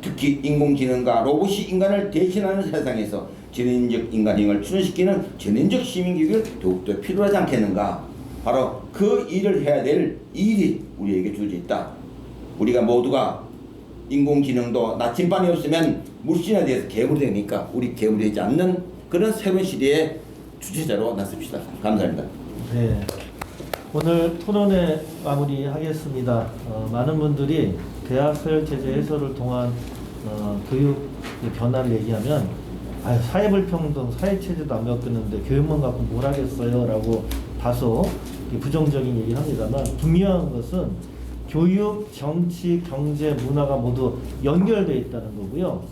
특히 인공지능과 로봇이 인간을 대신하는 세상에서 전인적 인간형을 출현시키는 전인적 시민교육이 더욱더 필요하지 않겠는가. 바로 그 일을 해야 될 일이 우리에게 주어져 있다. 우리가 모두가 인공지능도 나침반이 없으면 물신에 대해서 괴물이 되니까 우리 괴물이 되지 않는 그런 새로운 시대의 주체자로 나섭시다. 감사합니다. 네. 오늘 토론회 마무리하겠습니다. 많은 분들이 대학설 제재 해설을 통한 교육 변화를 얘기하면 사회불평등, 사회체제도 안 바뀌는데 교육만 갖고 뭘 하겠어요? 라고 다소 부정적인 얘기를 합니다만 분명한 것은 교육, 정치, 경제, 문화가 모두 연결되어 있다는 거고요.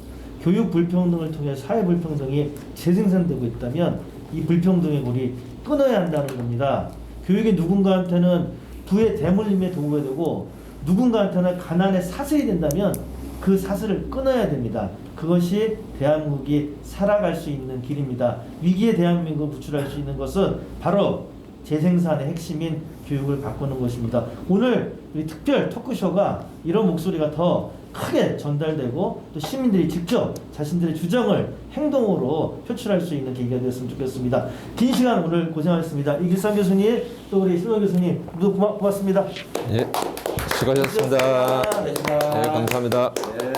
교육 불평등을 통해 사회 불평등이 재생산되고 있다면 이 불평등의 골이 끊어야 한다는 겁니다. 교육이 누군가한테는 부의 대물림의 도구가 되고 누군가한테는 가난의 사슬이 된다면 그 사슬을 끊어야 됩니다. 그것이 대한민국이 살아갈 수 있는 길입니다. 위기의 대한민국을 구출할 수 있는 것은 바로 재생산의 핵심인 교육을 바꾸는 것입니다. 오늘 우리 특별 토크쇼가 이런 목소리가 더 크게 전달되고 또 시민들이 직접 자신들의 주장을 행동으로 표출할 수 있는 계기가 되었으면 좋겠습니다. 긴 시간 오늘 고생하셨습니다. 이길상 교수님 또 우리 신호 교수님 모두 고맙습니다. 예, 수고하셨습니다. 수고하셨습니다. 네, 감사합니다. 네.